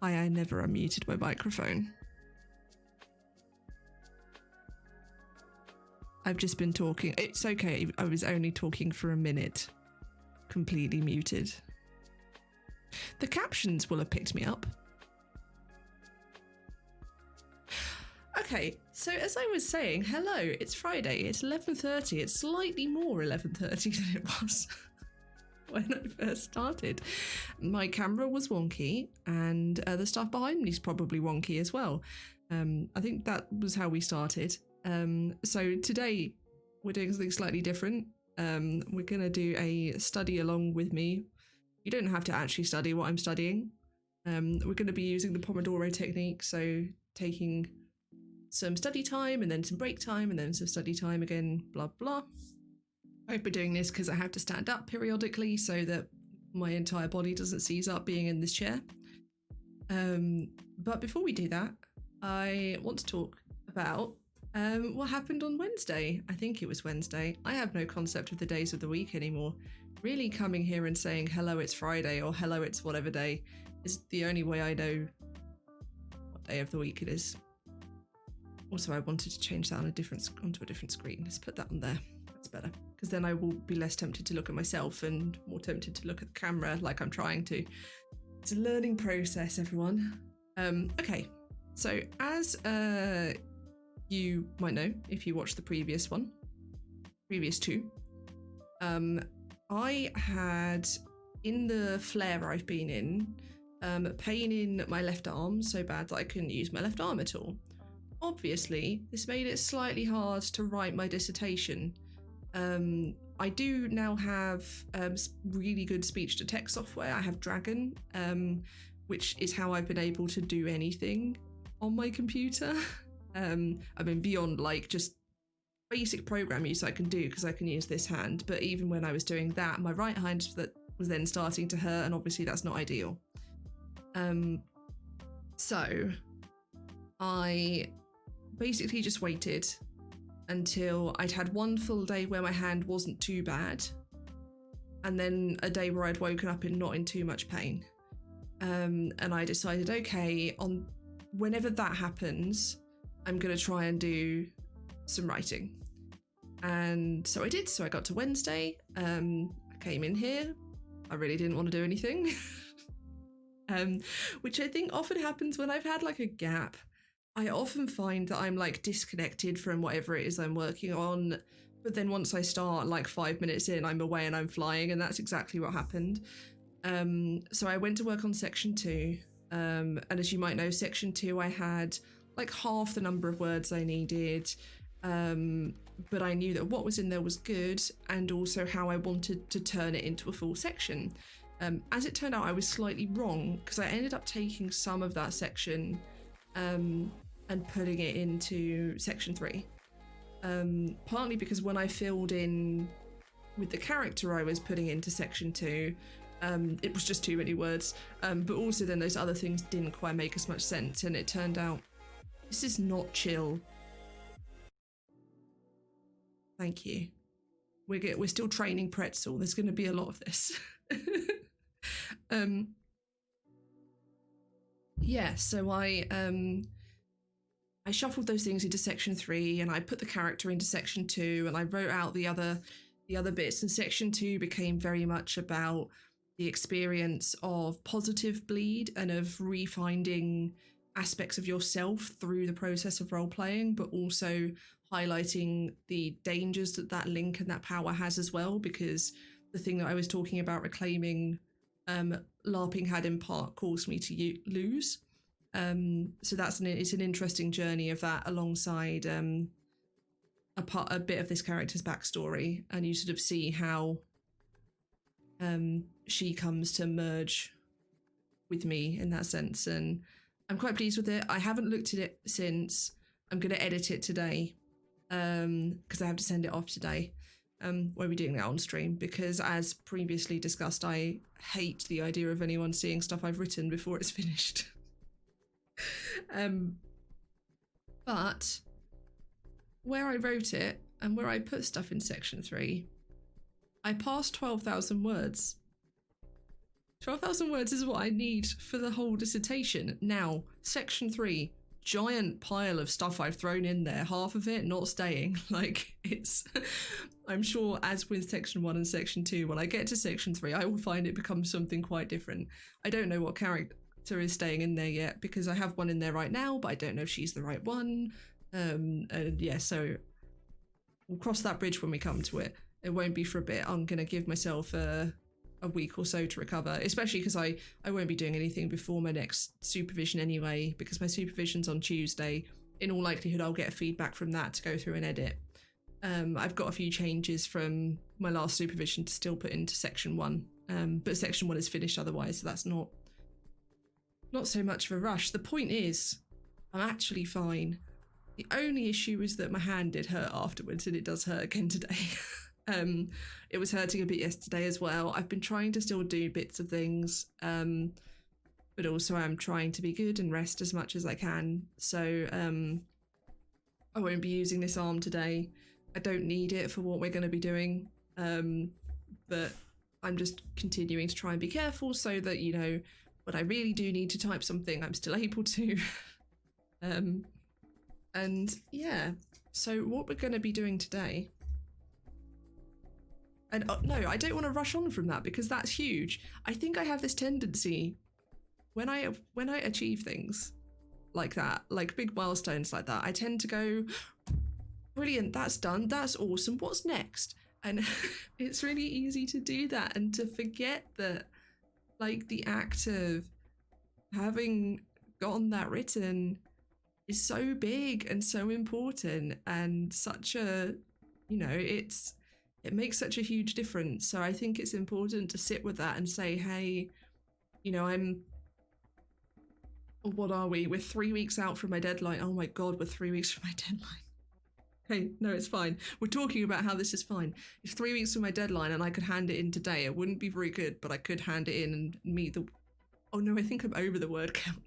I never unmuted my microphone. I've just been talking. It's okay. I was only talking for a minute. Completely muted. The captions will have picked me up. Okay, so as I was saying, hello, it's Friday, it's 11:30, it's slightly more 11:30 than it was when I first started. My camera was wonky, and the stuff behind me is probably wonky as well. I think that was how we started. So today we're doing something slightly different. We're going to do a study along with me. You don't have to actually study what I'm studying. We're going to be using the Pomodoro technique, so taking some study time and then some break time and then some study time again, blah, blah. I've been doing this because I have to stand up periodically so that my entire body doesn't seize up being in this chair. But before we do that, I want to talk about what happened on Wednesday. I think it was Wednesday. I have no concept of the days of the week anymore. Really coming here and saying, hello, it's Friday, or hello, it's whatever day, is the only way I know what day of the week it is. Also, I wanted to change that onto a different screen. Let's put that on there. That's better. Because then I will be less tempted to look at myself and more tempted to look at the camera like I'm trying to. It's a learning process, everyone. Okay, so as you might know if you watched the previous two, I had, in the flare I've been in, pain in my left arm so bad that I couldn't use my left arm at all. Obviously, this made it slightly hard to write my dissertation. I do now have really good speech-to-text software. I have Dragon, which is how I've been able to do anything on my computer. I mean, beyond like just basic program use I can do because I can use this hand. But even when I was doing that, my right hand was then starting to hurt, and obviously that's not ideal. So I basically just waited until I'd had one full day where my hand wasn't too bad, and then a day where I'd woken up and not in too much pain. And I decided, okay, on whenever that happens, I'm going to try and do some writing. And so I did. So I got to Wednesday. I came in here. I really didn't want to do anything, which I think often happens when I've had like a gap. I often find that I'm like disconnected from whatever it is I'm working on. But then once I start, like 5 minutes in, I'm away and I'm flying. And that's exactly what happened. So I went to work on section 2. And as you might know, section 2, I had like half the number of words I needed. But I knew that what was in there was good, and also how I wanted to turn it into a full section. As it turned out, I was slightly wrong because I ended up taking some of that section and putting it into section 3. Partly because when I filled in with the character I was putting into section 2, it was just too many words. But also then those other things didn't quite make as much sense, and it turned out this is not chill. Thank you. We're still training Pretzel. There's going to be a lot of this. Yeah, so I shuffled those things into section 3, and I put the character into section 2, and I wrote out the other bits. And section 2 became very much about the experience of positive bleed and of refinding aspects of yourself through the process of role playing, but also highlighting the dangers that link and that power has as well, because the thing that I was talking about reclaiming LARPing had in part caused me to lose. So it's an interesting journey of that, alongside a bit of this character's backstory, and you sort of see how she comes to merge with me in that sense, and I'm quite pleased with it. I haven't looked at it since. I'm going to edit it today because I have to send it off today. We'll be doing that on stream because, as previously discussed, I hate the idea of anyone seeing stuff I've written before it's finished. But where I wrote it and where I put stuff in section 3, I passed 12,000 words. 12,000 words is what I need for the whole dissertation. Now, section 3, giant pile of stuff I've thrown in there, half of it not staying. Like, it's... I'm sure, as with section 1 and section 2, when I get to section 3, I will find it becomes something quite different. I don't know what character is staying in there yet, because I have one in there right now, but I don't know if she's the right one. And yeah, so we'll cross that bridge when we come to it. It won't be for a bit. I'm going to give myself a week or so to recover, especially because I won't be doing anything before my next supervision anyway, because my supervision's on Tuesday. In all likelihood, I'll get feedback from that to go through and edit. I've got a few changes from my last supervision to still put into section 1, but section 1 is finished otherwise, so that's not so much of a rush. The point is, I'm actually fine. The only issue is that my hand did hurt afterwards, and it does hurt again today. It was hurting a bit yesterday as well. I've been trying to still do bits of things, but also I'm trying to be good and rest as much as I can. So I won't be using this arm today. I don't need it for what we're going to be doing, but I'm just continuing to try and be careful so that, you know, when I really do need to type something, I'm still able to. And yeah, so what we're going to be doing today... And no, I don't want to rush on from that because that's huge. I think I have this tendency when I achieve things like that, like big milestones like that, I tend to go, brilliant, that's done, that's awesome, what's next? And it's really easy to do that and to forget that, like, the act of having gotten that written is so big and so important and such a, you know, it makes such a huge difference. So I think it's important to sit with that and say, hey, you know, what are we? We're 3 weeks out from my deadline. Oh my God, we're 3 weeks from my deadline. Hey, no, it's fine. We're talking about how this is fine. It's 3 weeks from my deadline and I could hand it in today. It wouldn't be very good, but I could hand it in and meet the... Oh no, I think I'm over the word count.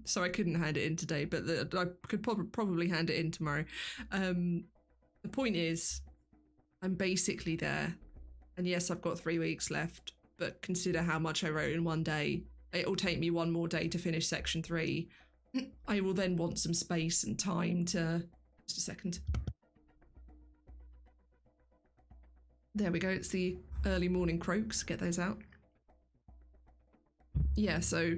So I couldn't hand it in today, but I could probably hand it in tomorrow. The point is, I'm basically there. And yes, I've got 3 weeks left, but consider how much I wrote in one day. It will take me one more day to finish section 3. I will then want some space and time to... Just a second. There we go, it's the early morning croaks. Get those out. Yeah, so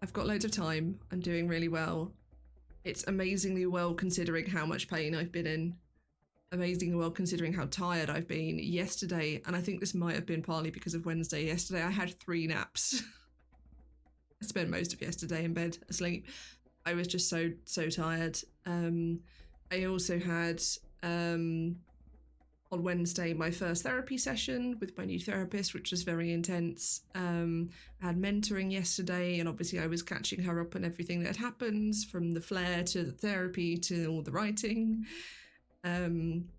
I've got loads of time. I'm doing really well. It's amazingly well considering how much pain I've been in. Amazingly well considering how tired I've been. Yesterday, and I think this might have been partly because of Wednesday, yesterday I had 3 naps. I spent most of yesterday in bed asleep. I was just so tired. I also had, on Wednesday, my first therapy session with my new therapist, which was very intense. I had mentoring yesterday, and obviously I was catching her up on everything that happens, from the flare to the therapy to all the writing.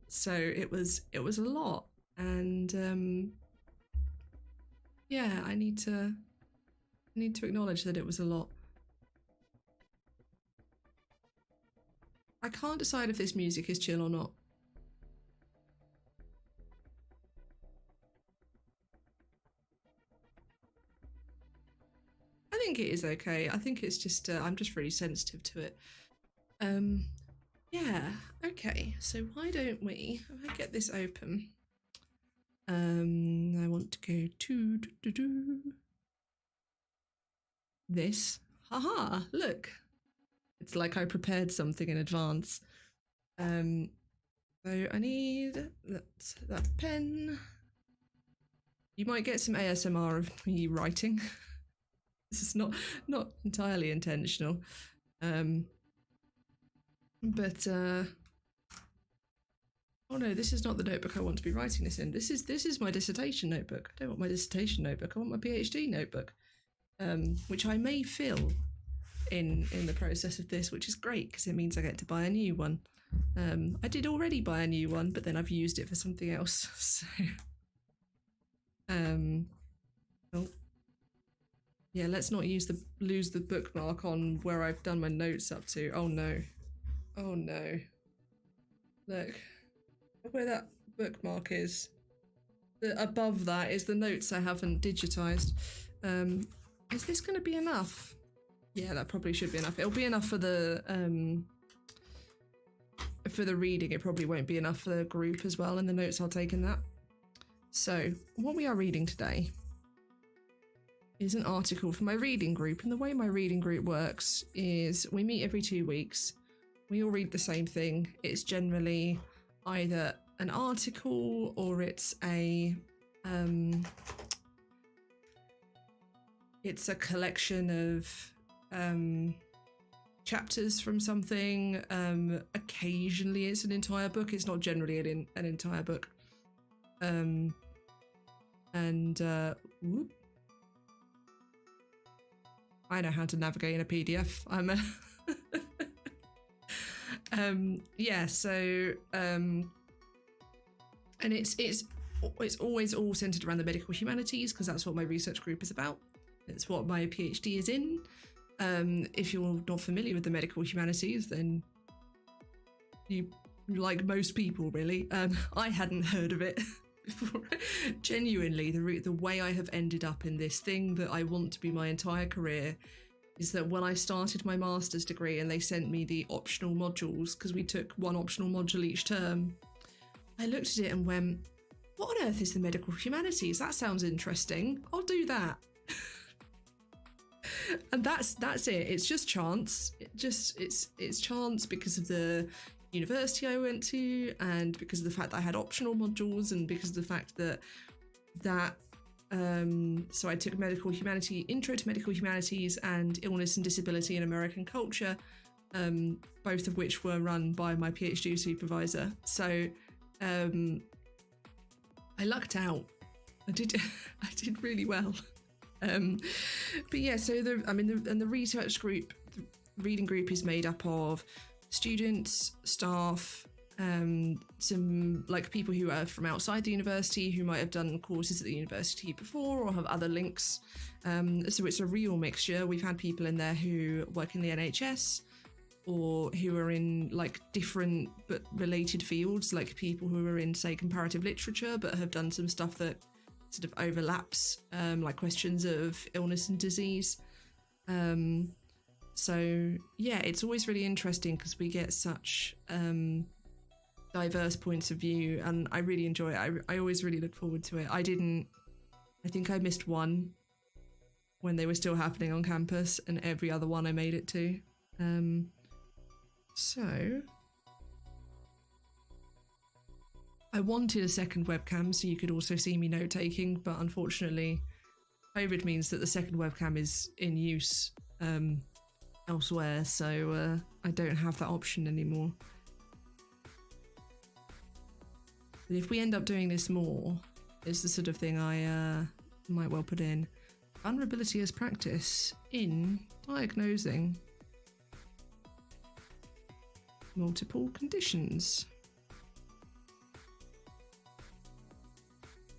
So it was a lot, and yeah, I need to acknowledge that it was a lot. I can't decide if this music is chill or not. I think it is okay. I think it's just, I'm just really sensitive to it. Yeah, okay. So why don't we, if I get this open, I want to go to this. Haha, look. It's like I prepared something in advance. So I need that pen. You might get some ASMR of me writing. This is not entirely intentional. But oh no, this is not the notebook I want to be writing this in. This is my dissertation notebook. I don't want my dissertation notebook. I want my PhD notebook, which I may fill in the process of this, which is great because it means I get to buy a new one. I did already buy a new one, but then I've used it for something else. So, oh, yeah, let's not lose the bookmark on where I've done my notes up to. Oh no. Oh no. Look where that bookmark is. above that is the notes I haven't digitized. Is this going to be enough? Yeah, that probably should be enough. It'll be enough for the reading. It probably won't be enough for the group as well, and the notes I'll take in that. So what we are reading today is an article from my reading group, and the way my reading group works is we meet every 2 weeks. We all read the same thing. It's generally either an article or it's a collection of chapters from something. Occasionally it's an entire book. It's not generally an entire book. Whoop. I know how to navigate in a PDF. Yeah, so and it's always all centered around the medical humanities, because that's what my research group is about. It's what my PhD is in. If you're not familiar with the medical humanities, then you, like most people, really, I hadn't heard of it before. Genuinely, the way I have ended up in this thing that I want to be my entire career is that when I started my master's degree and they sent me the optional modules, because we took one optional module each term, I looked at it and went, what on earth is the medical humanities? That sounds interesting. I'll do that. And that's it. It's just chance. It's chance because of the university I went to, and because of the fact that I had optional modules, and because of the fact that so I took intro to medical humanities and illness and disability in American culture, both of which were run by my PhD supervisor. So I lucked out. I did really well. But yeah, so the research group, the reading group, is made up of students, staff, some like people who are from outside the university who might have done courses at the university before or have other links. So it's a real mixture. We've had people in there who work in the NHS, or who are in like different but related fields, like people who are in, say, comparative literature but have done some stuff that sort of overlaps, like questions of illness and disease. So yeah, it's always really interesting because we get such diverse points of view, and I really enjoy it. I always really look forward to it. I think I missed one when they were still happening on campus, and every other one I made it to. So I wanted a second webcam so you could also see me note taking, but unfortunately COVID means that the second webcam is in use elsewhere, so I don't have that option anymore. But if we end up doing this more, it's the sort of thing I might well put in. Vulnerability as practice in diagnosing multiple conditions.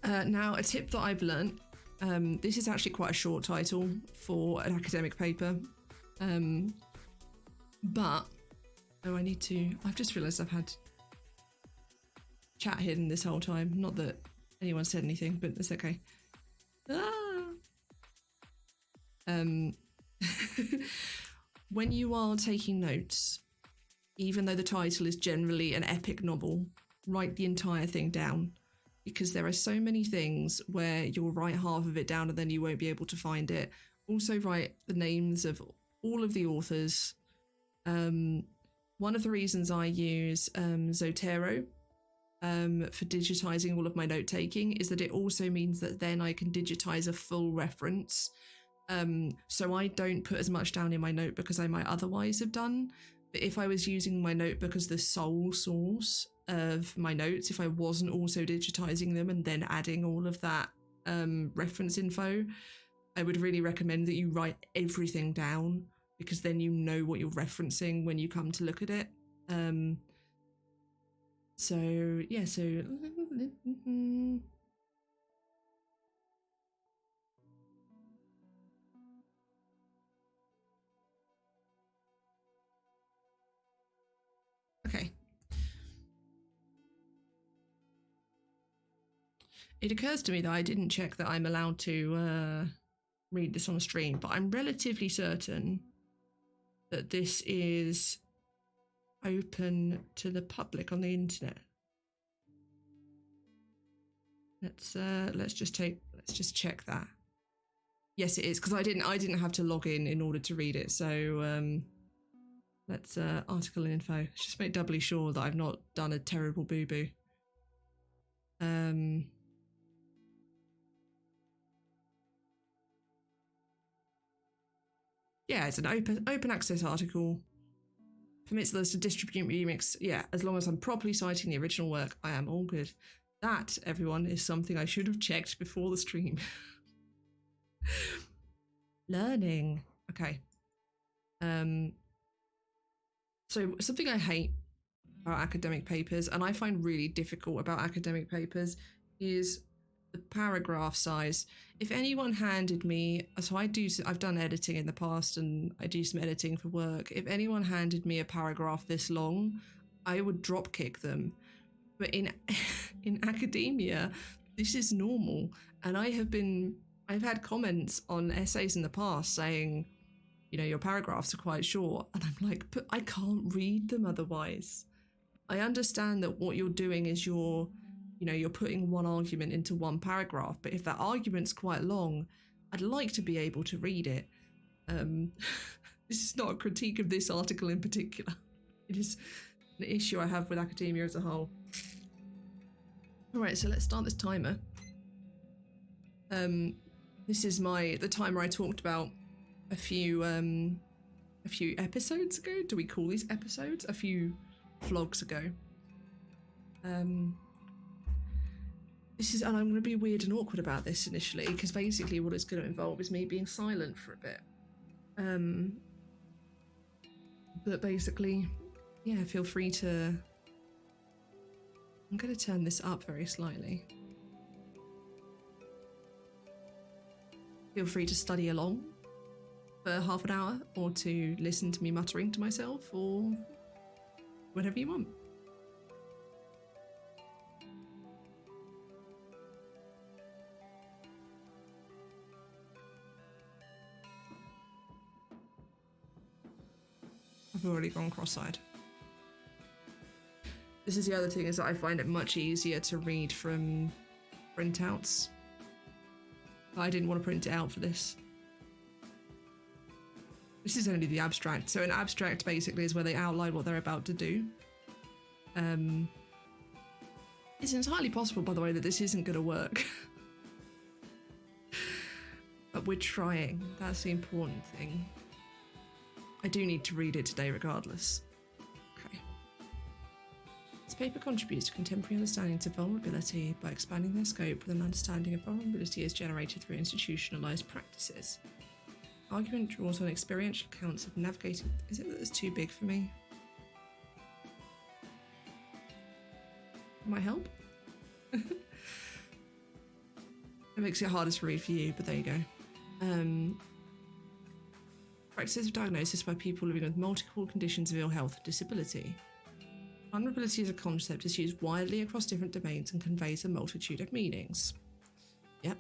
Now, a tip that I've learnt, this is actually quite a short title for an academic paper, but I've just realised I've had chat hidden this whole time. Not that anyone said anything, but it's okay. When you are taking notes, even though the title is generally an epic novel, write the entire thing down, because there are so many things where you'll write half of it down and then you won't be able to find it. Also write the names of all of the authors. One of the reasons I use Zotero for digitizing all of my note taking is that it also means that then I can digitize a full reference. So I don't put as much down in my notebook as I might otherwise have done. But if I was using my notebook as the sole source of my notes, if I wasn't also digitizing them and then adding all of that reference info, I would really recommend that you write everything down, because then you know what you're referencing when you come to look at it. Okay. It occurs to me that I didn't check that I'm allowed to read this on a stream, but I'm relatively certain that this is open to the public on the internet. Let's just check that. Yes, it is, because I didn't have to log in order to read it. So let's article info. Let's just make doubly sure that I've not done a terrible boo-boo. Yeah, it's an open access article. Permits others to distribute remix. Yeah, as long as I'm properly citing the original work, I am all good. That, everyone, is something I should have checked before the stream. Learning. Okay. So something I hate about academic papers, and I find really difficult about academic papers, is the paragraph size. If anyone handed me, so I've done editing in the past and I do some editing for work. If anyone handed me a paragraph this long, I would drop kick them. But in academia, this is normal. And I've had comments on essays in the past saying, you know, your paragraphs are quite short. And I'm like, but I can't read them otherwise. I understand that what you're doing is you're putting one argument into one paragraph, but if that argument's quite long, I'd like to be able to read it. This is not a critique of this article in particular. It is an issue I have with academia as a whole. All right, so let's start this timer. This is the timer I talked about a few episodes ago. Do we call these episodes? A few vlogs ago. And I'm going to be weird and awkward about this initially, because basically what it's going to involve is me being silent for a bit. But basically, yeah, feel free to... I'm going to turn this up very slightly. Feel free to study along for half an hour, or to listen to me muttering to myself, or whatever you want. I've already gone cross-eyed. This is the other thing, is that I find it much easier to read from printouts. I didn't want to print it out for this. This is only the abstract. So an abstract basically is where they outline what they're about to do. It's entirely possible, by the way, that this isn't going to work. But we're trying. That's the important thing. I do need to read it today regardless. Okay. This paper contributes to contemporary understandings of vulnerability by expanding their scope with an understanding of vulnerability as generated through institutionalized practices. Argument draws on experiential accounts of navigating... Is it that it's too big for me? Might help? It makes it harder to read for you, but there you go. Practices of diagnosis by people living with multiple conditions of ill health and disability. Vulnerability as a concept is used widely across different domains and conveys a multitude of meanings. Yep.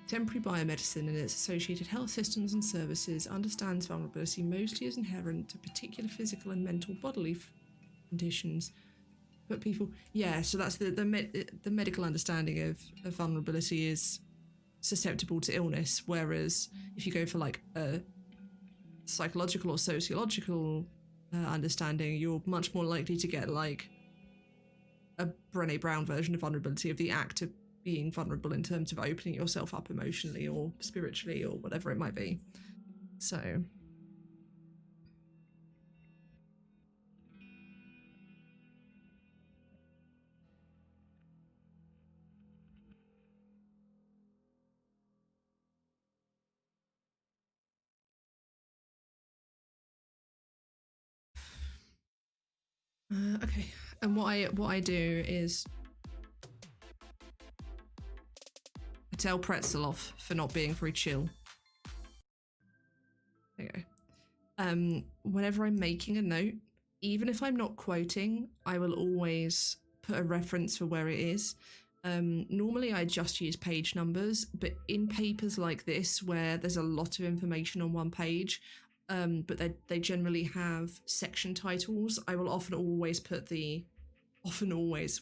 Contemporary biomedicine and its associated health systems and services understands vulnerability mostly as inherent to particular physical and mental bodily conditions. But people, yeah, so that's the medical understanding of vulnerability is susceptible to illness, whereas if you go for like a psychological or sociological understanding, you're much more likely to get like a Brené Brown version of vulnerability, of the act of being vulnerable in terms of opening yourself up emotionally or spiritually or whatever it might be. So okay, and what I do is I tell Pretzel off for not being very chill. There you go. Whenever I'm making a note, even if I'm not quoting, I will always put a reference for where it is. Normally I just use page numbers, but in papers like this where there's a lot of information on one page, but they generally have section titles, I will always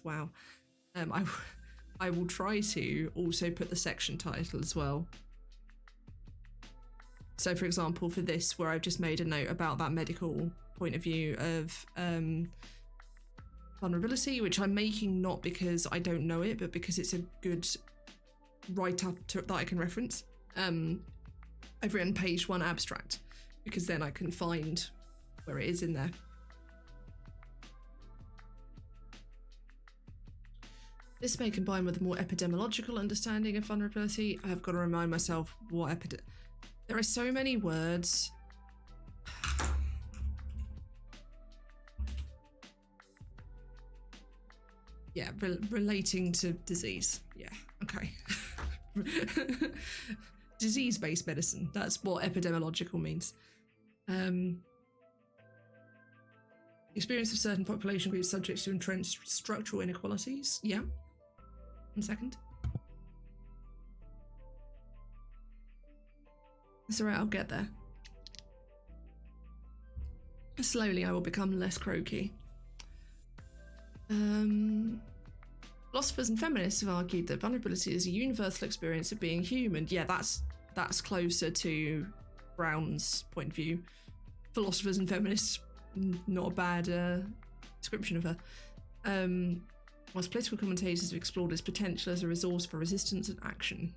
wow. I will try to also put the section title as well. So for example, for this, where I've just made a note about that medical point of view of vulnerability, which I'm making not because I don't know it, but because it's a good write-up that I can reference. I've written page 1 abstract, because then I can find where it is in there. This may combine with a more epidemiological understanding of vulnerability. I've got to remind myself what there are so many words. Yeah, relating to disease. Yeah, okay. Disease-based medicine. That's what epidemiological means. Experience of certain population groups subject to entrenched structural inequalities. Yeah. 1 second. It's alright, I'll get there. Slowly I will become less croaky. Philosophers and feminists have argued that vulnerability is a universal experience of being human. Yeah, that's closer to Brown's point of view. Philosophers and feminists, not a bad description of her. Whilst political commentators have explored its potential as a resource for resistance and action.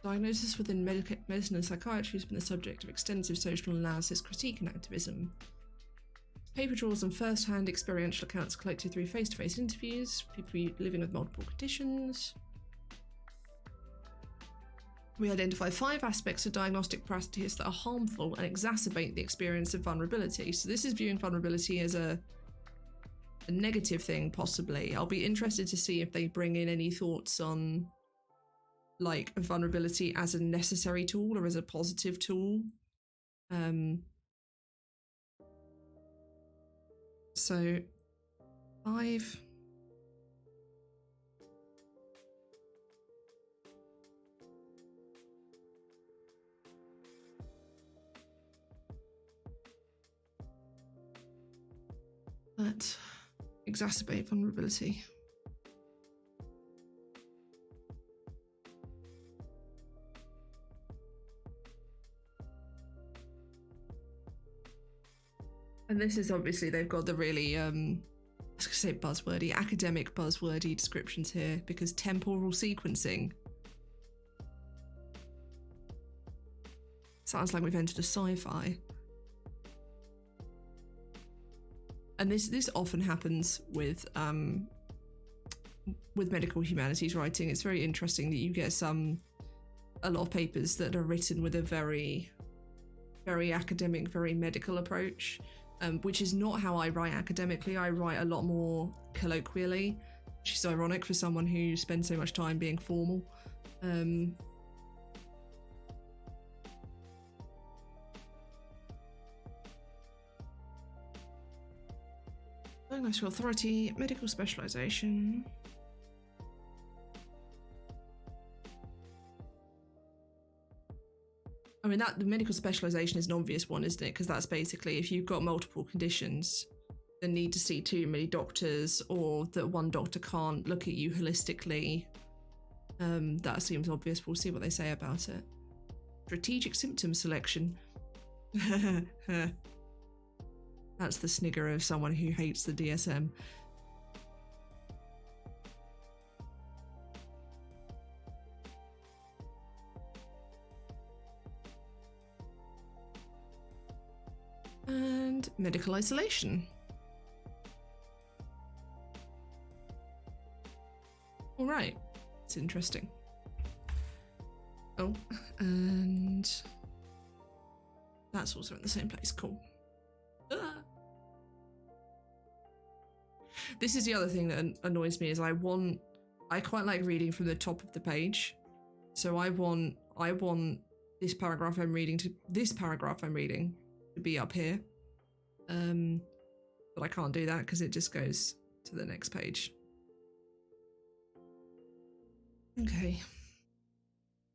Diagnosis within medicine and psychiatry has been the subject of extensive social analysis, critique and activism. This paper draws on first-hand experiential accounts collected through face-to-face interviews, people living with multiple conditions. We identify 5 aspects of diagnostic practice that are harmful and exacerbate the experience of vulnerability. So this is viewing vulnerability as a negative thing, possibly. I'll be interested to see if they bring in any thoughts on like vulnerability as a necessary tool or as a positive tool. So 5. That exacerbate vulnerability. And this is obviously, they've got the really, I was going to say buzzwordy, academic buzzwordy descriptions here, because temporal sequencing. Sounds like we've entered a sci-fi. And this often happens with medical humanities writing. It's very interesting that you get a lot of papers that are written with a very, very academic, very medical approach, which is not how I write academically. I write a lot more colloquially, which is ironic for someone who spends so much time being formal. Diagnostic authority, medical specialization. I mean, the medical specialization is an obvious one, isn't it? Because that's basically if you've got multiple conditions that need to see too many doctors, or that one doctor can't look at you holistically. That seems obvious. We'll see what they say about it. Strategic symptom selection. That's the snigger of someone who hates the DSM. And medical isolation. All right, it's interesting. Oh, and that's also in the same place. Cool. This is the other thing that annoys me is I quite like reading from the top of the page. So I want this paragraph I'm reading to be up here. But I can't do that because it just goes to the next page. Okay.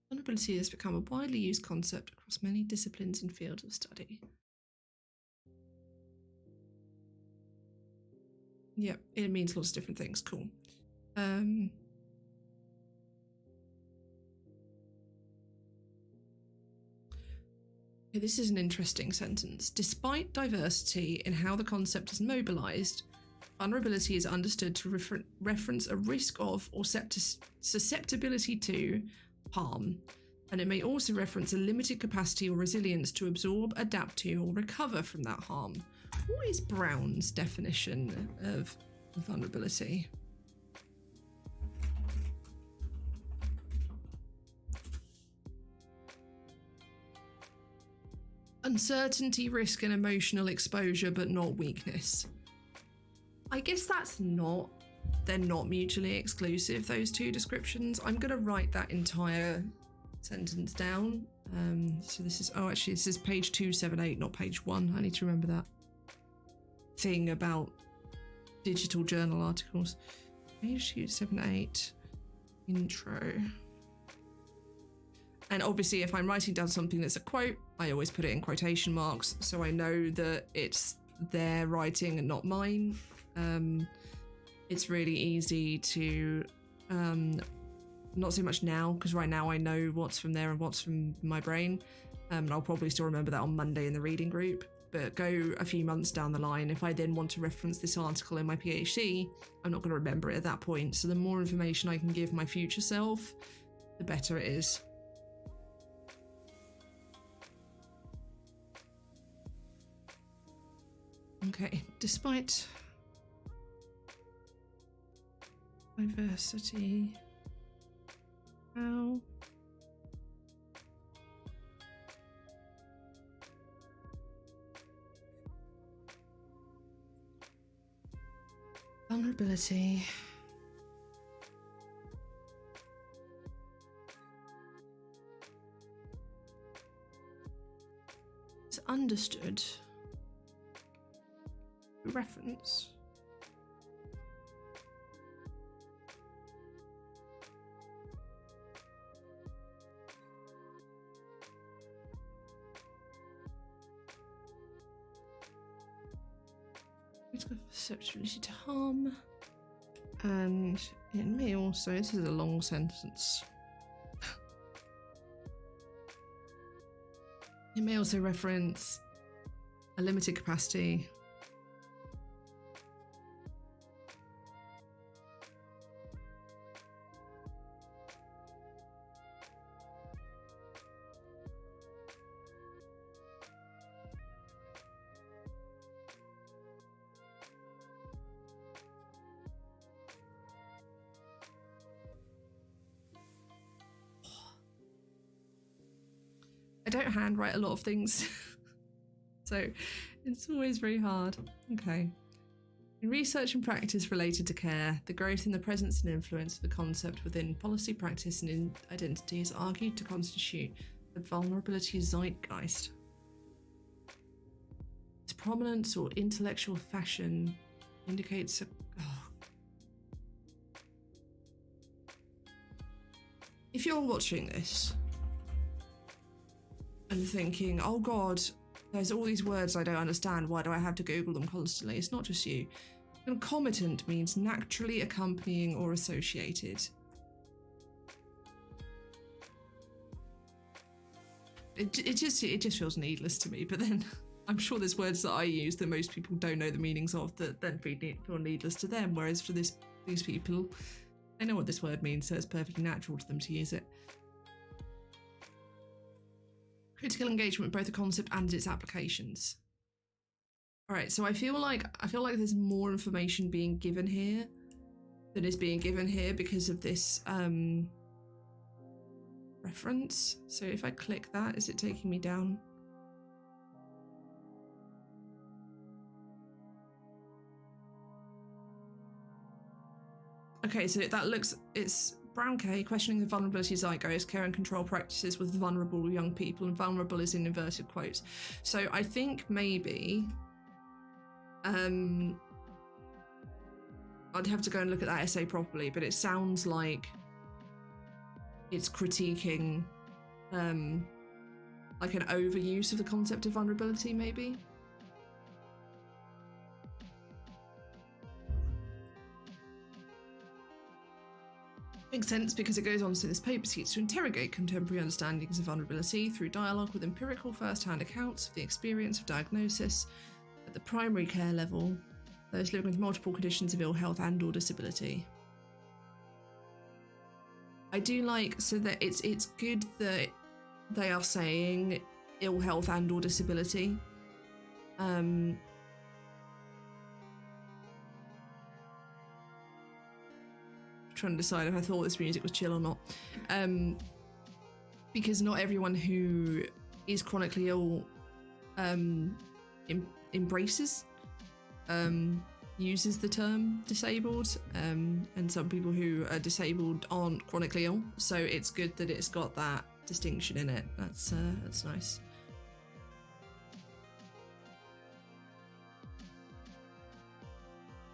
Vulnerability has become a widely used concept across many disciplines and fields of study. Yep, it means lots of different things. Cool. Okay, this is an interesting sentence. Despite diversity in how the concept is mobilized, vulnerability is understood to reference a risk of or susceptibility to harm, and it may also reference a limited capacity or resilience to absorb, adapt to, or recover from that harm. What is Brown's definition of vulnerability? Uncertainty, risk, and emotional exposure, but not weakness. I guess they're not mutually exclusive, those two descriptions. I'm going to write that entire sentence down. So this is page 278, not page 1. I need to remember that thing about digital journal articles. Page 278, intro. And obviously, if I'm writing down something that's a quote, I always put it in quotation marks, so I know that it's their writing and not mine. It's really easy to, not so much now, because right now I know what's from there and what's from my brain. And I'll probably still remember that on Monday in the reading group. But go a few months down the line, if I then want to reference this article in my PhD, I'm not going to remember it at that point. So the more information I can give my future self, the better it is. Okay, despite diversity, how vulnerability is understood. Reference risk of susceptibility to harm, and it may also, this is a long sentence, it may also reference a limited capacity I don't handwrite a lot of things, so it's always very hard. Okay. In research and practice related to care, the growth in the presence and influence of the concept within policy, practice, and identity is argued to constitute a vulnerability zeitgeist. Its prominence or intellectual fashion indicates If you're watching this and thinking, oh God, there's all these words I don't understand, why do I have to Google them constantly? It's not just you. Concomitant means naturally accompanying or associated. It just feels needless to me, but then I'm sure there's words that I use that most people don't know the meanings of that then feel needless to them, whereas for these people, they know what this word means, so it's perfectly natural to them to use it. Critical engagement with both the concept and its applications. All right, so I feel like there's more information being given here than is being given here because of this reference. So if I click that, is it taking me down? Okay, so it's Brown K, questioning the vulnerability zeitgeist, care and control practices with vulnerable young people, and vulnerable is in inverted quotes. So I think maybe I'd have to go and look at that essay properly, but it sounds like it's critiquing like an overuse of the concept of vulnerability, maybe. Makes sense because it goes on to this paper seeks to interrogate contemporary understandings of vulnerability through dialogue with empirical first-hand accounts of the experience of diagnosis at the primary care level, those living with multiple conditions of ill health and or disability. I do like, so that it's good that they are saying ill health and or disability. Trying to decide if I thought this music was chill or not, because not everyone who is chronically ill embraces uses the term disabled, and some people who are disabled aren't chronically ill, so it's good that it's got that distinction in it. That's nice.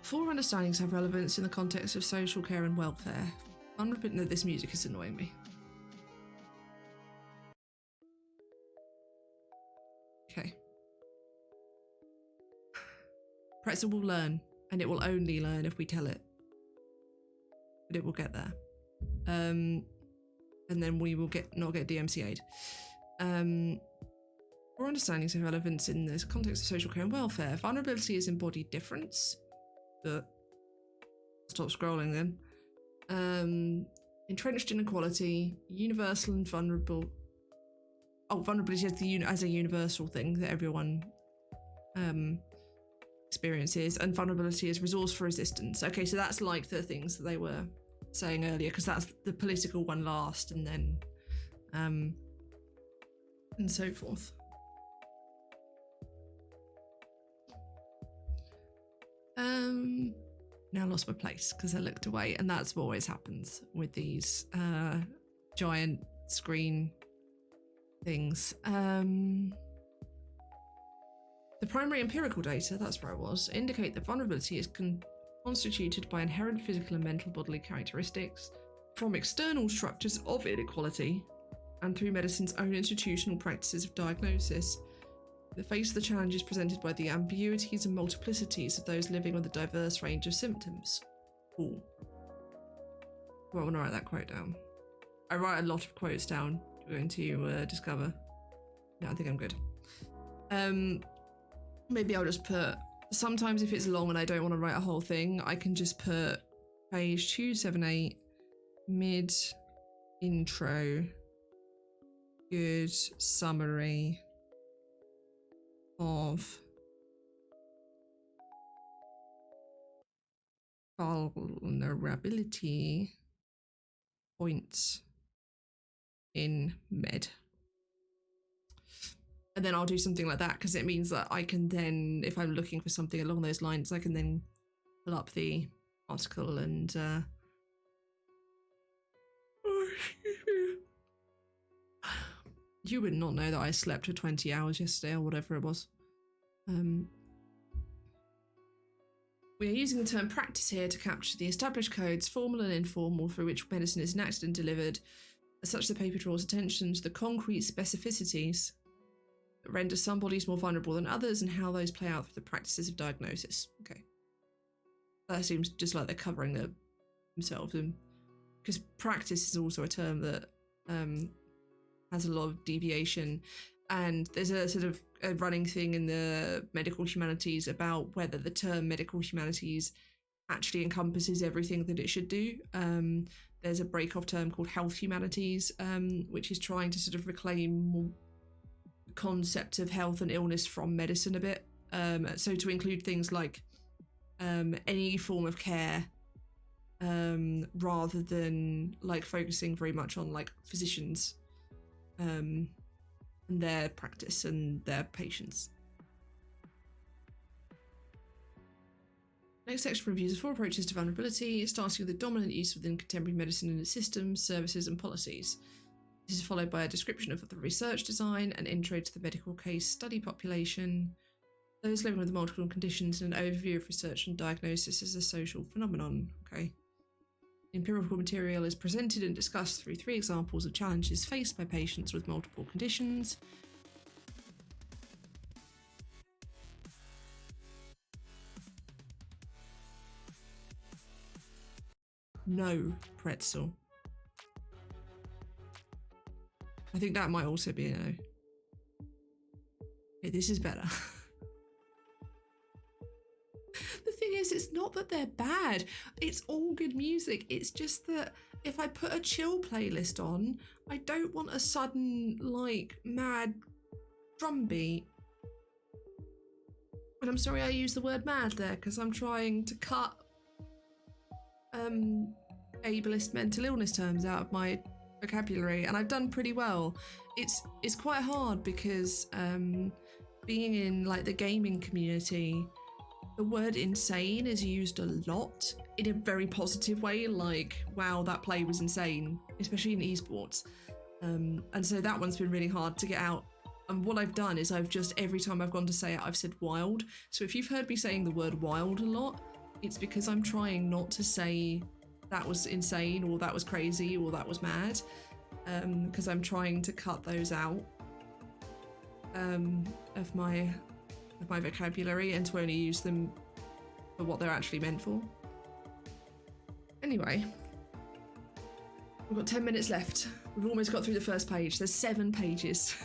Four understandings have relevance in the context of social care and welfare. I'm repeating that this music is annoying me. Okay. Pretzel will learn, and it will only learn if we tell it. But it will get there. And then we will not get DMCA'd. Four understandings have relevance in the context of social care and welfare. Vulnerability is embodied difference. Stop scrolling then. Entrenched inequality, universal and vulnerable. Oh, vulnerability as a universal thing that everyone experiences, and vulnerability is resource for resistance. Okay, so that's like the things that they were saying earlier, because that's the political one last, and then and so forth. Now I lost my place because I looked away, and that's what always happens with these giant screen things. The primary empirical data, that's where I was, indicate that vulnerability is constituted by inherent physical and mental bodily characteristics from external structures of inequality and through medicine's own institutional practices of diagnosis. The face of the challenges presented by the ambiguities and multiplicities of those living with a diverse range of symptoms. Cool. Well, I want to write that quote down. I write a lot of quotes down. We're going to discover. No, I think I'm good. Maybe I'll just put. Sometimes if it's long and I don't want to write a whole thing, I can just put page 278, mid, intro, good summary of vulnerability points in med. And then I'll do something like that, because it means that I can then, if I'm looking for something along those lines, I can then pull up the article and you would not know that I slept for 20 hours yesterday or whatever it was. We are using the term practice here to capture the established codes, formal and informal, through which medicine is enacted and delivered. As such, the paper draws attention to the concrete specificities that render some bodies more vulnerable than others and how those play out through the practices of diagnosis. Okay. That seems just like they're covering themselves, because practice is also a term that has a lot of deviation, and there's a sort of a running thing in the medical humanities about whether the term medical humanities actually encompasses everything that it should do. There's a break-off term called health humanities, which is trying to sort of reclaim the concept of health and illness from medicine a bit. So to include things like any form of care, rather than like focusing very much on like physicians and their practice and their patients. Next section reviews 4 approaches to vulnerability, starting with the dominant use within contemporary medicine in its systems, services and policies. This is followed by a description of the research design, an intro to the medical case study population, those living with multiple conditions, and an overview of research and diagnosis as a social phenomenon. Okay. Empirical material is presented and discussed through 3 examples of challenges faced by patients with multiple conditions. No pretzel. I think that might also be a no. Okay, this is better. The thing is, it's not that they're bad. It's all good music. It's just that if I put a chill playlist on, I don't want a sudden, like, mad drum beat. And I'm sorry I used the word mad there, because I'm trying to cut ableist mental illness terms out of my vocabulary, and I've done pretty well. It's quite hard because being in like the gaming community, the word insane is used a lot in a very positive way, like, wow, that play was insane, especially in esports. And so that one's been really hard to get out. And what I've done is I've just, every time I've gone to say it, I've said wild. So if you've heard me saying the word wild a lot, it's because I'm trying not to say that was insane or that was crazy or that was mad, because I'm trying to cut those out of my vocabulary and to only use them for what they're actually meant for. Anyway, we've got 10 minutes left. We've almost got through the first page. There's 7 pages.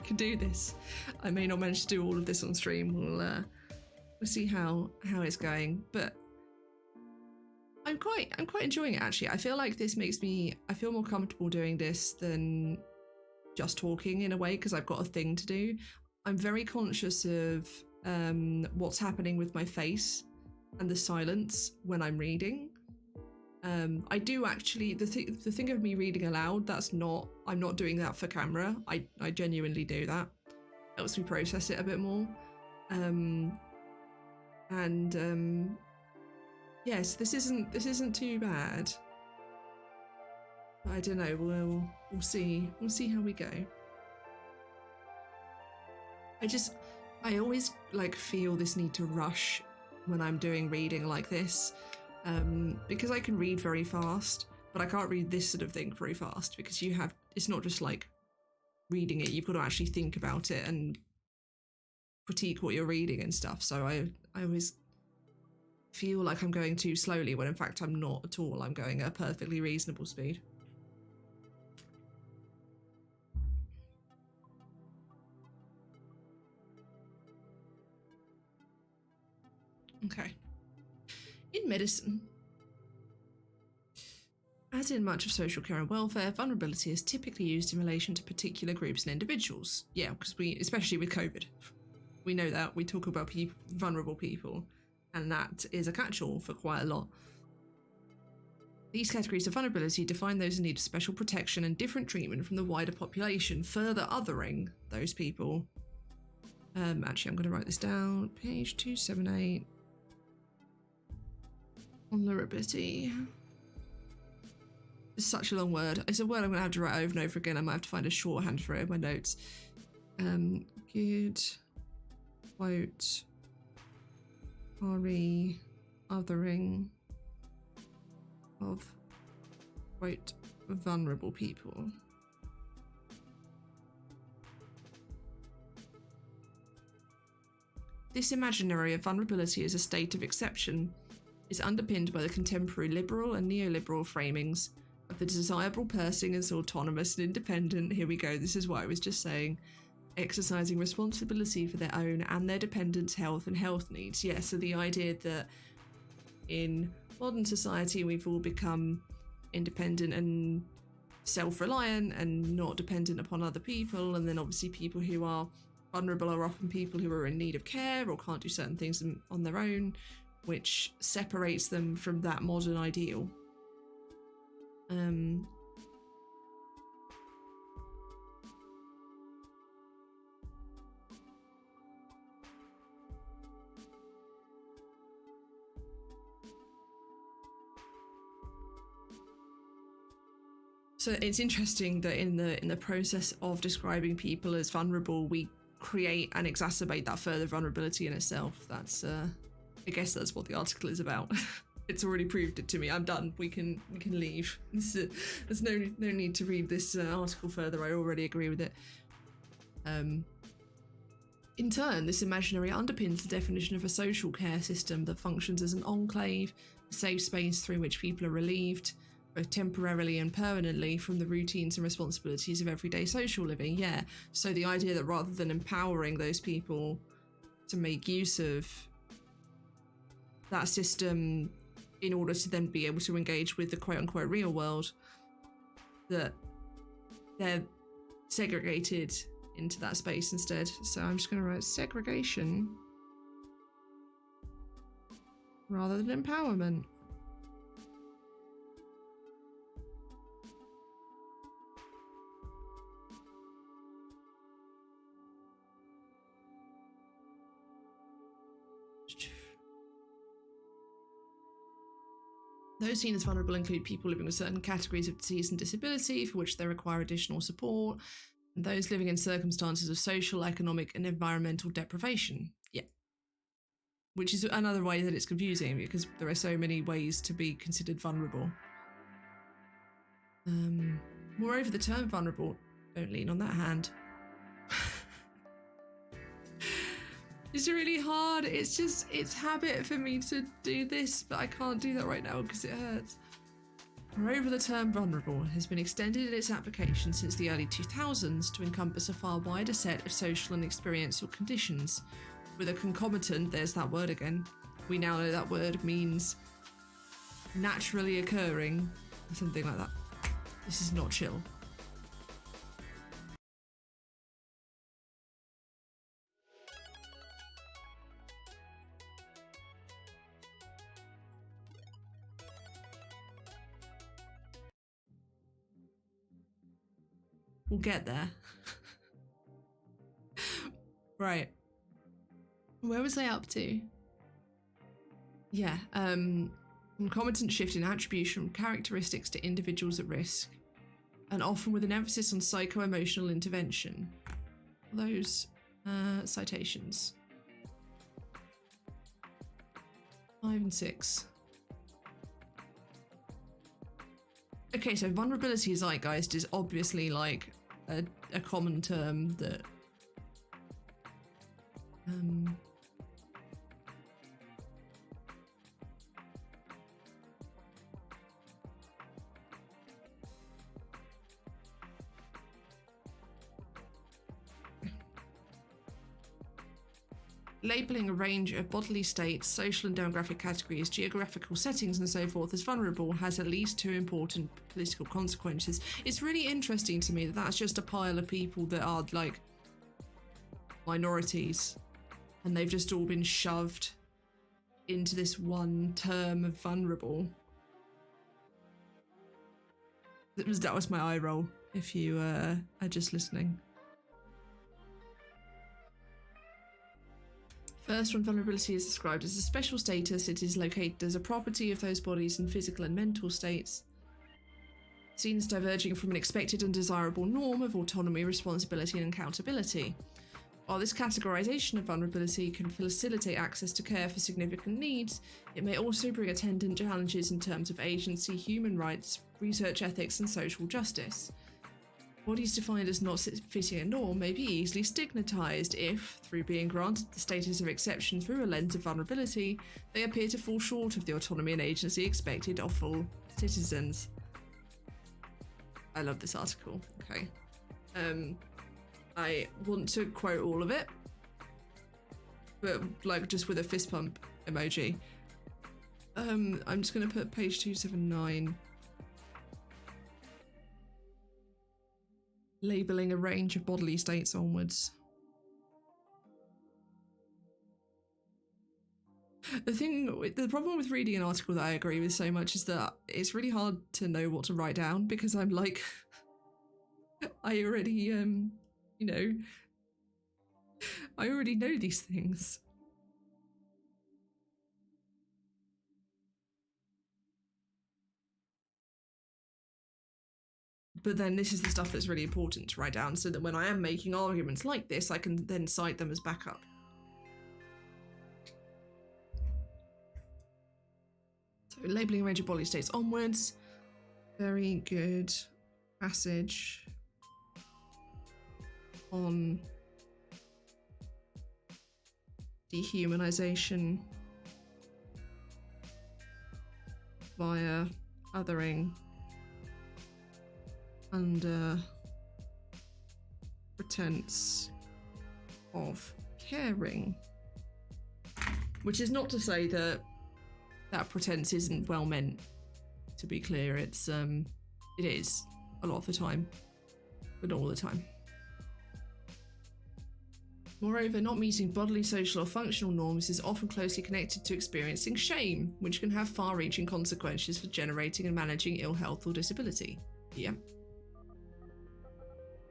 I can do this. I may not manage to do all of this on stream. We'll see how it's going, but I'm quite enjoying it actually. I feel like this makes me, I feel more comfortable doing this than just talking in a way, because I've got a thing to do. I'm very conscious of what's happening with my face and the silence when I'm reading. I do actually, the thing of me reading aloud, I'm not doing that for camera. I genuinely do that. It helps me process it a bit more. Yes, this isn't too bad. I don't know. We'll see. We'll see how we go. I always like feel this need to rush when I'm doing reading like this, because I can read very fast, but I can't read this sort of thing very fast because it's not just like reading it. You've got to actually think about it and critique what you're reading and stuff. So I always feel like I'm going too slowly when in fact I'm not at all. I'm going at a perfectly reasonable speed. Okay. In medicine, as in much of social care and welfare, vulnerability is typically used in relation to particular groups and individuals. Yeah, because especially with COVID, we know that. We talk about vulnerable people, and that is a catch-all for quite a lot. These categories of vulnerability define those in need of special protection and different treatment from the wider population, further othering those people. Actually, I'm going to write this down. Page 278. Vulnerability. It's such a long word. It's a word I'm going to have to write over and over again. I might have to find a shorthand for it in my notes. Good. Quote. Othering of, quote, vulnerable people. This imaginary of vulnerability as a state of exception is underpinned by the contemporary liberal and neoliberal framings of the desirable person as autonomous and independent. Here we go, this is what I was just saying. Exercising responsibility for their own and their dependents' health and health needs. Yeah, so the idea that in modern society we've all become independent and self-reliant and not dependent upon other people, and then obviously people who are vulnerable are often people who are in need of care or can't do certain things on their own, which separates them from that modern ideal. So it's interesting that in the process of describing people as vulnerable, we create and exacerbate that further vulnerability in itself. That's I guess that's what the article is about. It's already proved it to me. I'm done. We can leave. There's no need to read this article further. I already agree with it. In turn, this imaginary underpins the definition of a social care system that functions as an enclave, a safe space through which people are relieved, both temporarily and permanently, from the routines and responsibilities of everyday social living. Yeah, so the idea that rather than empowering those people to make use of that system in order to then be able to engage with the quote-unquote real world, that they're segregated into that space instead. So I'm just going to write segregation rather than empowerment. Those seen as vulnerable include people living with certain categories of disease and disability for which they require additional support, and those living in circumstances of social, economic, and environmental deprivation. Yeah. Which is another way that it's confusing, because there are so many ways to be considered vulnerable. Moreover, the term vulnerable, don't lean on that hand. It's really hard. It's habit for me to do this, but I can't do that right now because it hurts. Moreover, the term vulnerable has been extended in its application since the early 2000s to encompass a far wider set of social and experiential conditions. With a concomitant, there's that word again. We now know that word means naturally occurring, or something like that. This is not chill. We'll get there. Right. Where was I up to? Yeah, concomitant shift in attribution from characteristics to individuals at risk, and often with an emphasis on psycho-emotional intervention. Those citations. 5 and 6. Okay, so vulnerability zeitgeist is obviously like a common term that labeling a range of bodily states, social and demographic categories, geographical settings, and so forth as vulnerable has at least 2 important political consequences. It's really interesting to me that that's just a pile of people that are like minorities, and they've just all been shoved into this one term of vulnerable. That was my eye roll, if you are just listening. First, when vulnerability is described as a special status, it is located as a property of those bodies in physical and mental states, seen as diverging from an expected and desirable norm of autonomy, responsibility, and accountability. While this categorization of vulnerability can facilitate access to care for significant needs, it may also bring attendant challenges in terms of agency, human rights, research ethics, and social justice. Bodies defined as not fitting a norm may be easily stigmatized if, through being granted the status of exception through a lens of vulnerability, they appear to fall short of the autonomy and agency expected of full citizens. I love this article. Okay. I want to quote all of it, but like just with a fist pump emoji. I'm just going to put page 279. Labeling a range of bodily states onwards. The problem with reading an article that I agree with so much is that it's really hard to know what to write down, because I'm like, I already, I already know these things. But then this is the stuff that's really important to write down, so that when I am making arguments like this, I can then cite them as backup. So Labelling a range of bodily states onwards. Very good passage on dehumanization via othering under pretense of caring. Which is not to say that that pretense isn't well meant, to be clear. It is a lot of the time, but not all the time. Moreover, not meeting bodily, social or functional norms is often closely connected to experiencing shame, which can have far-reaching consequences for generating and managing ill health or disability. Yeah.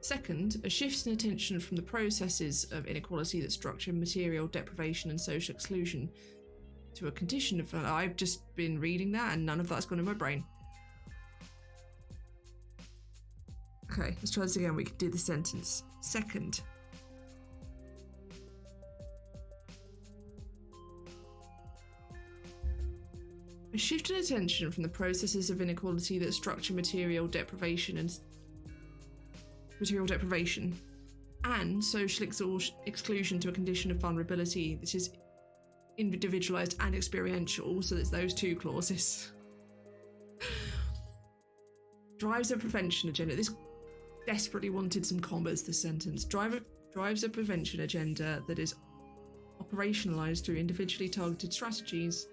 Second, a shift in attention from the processes of inequality that structure material deprivation and social exclusion to a condition of... I've just been reading that and none of that's gone in my brain. Okay, let's try this again. We can do the sentence. Second, a shift in attention from the processes of inequality that structure material deprivation and social exclusion to a condition of vulnerability that is individualized and experiential, so there's those two clauses, drives a prevention agenda. This desperately wanted some commas, this sentence. Drives a prevention agenda that is operationalized through individually targeted strategies.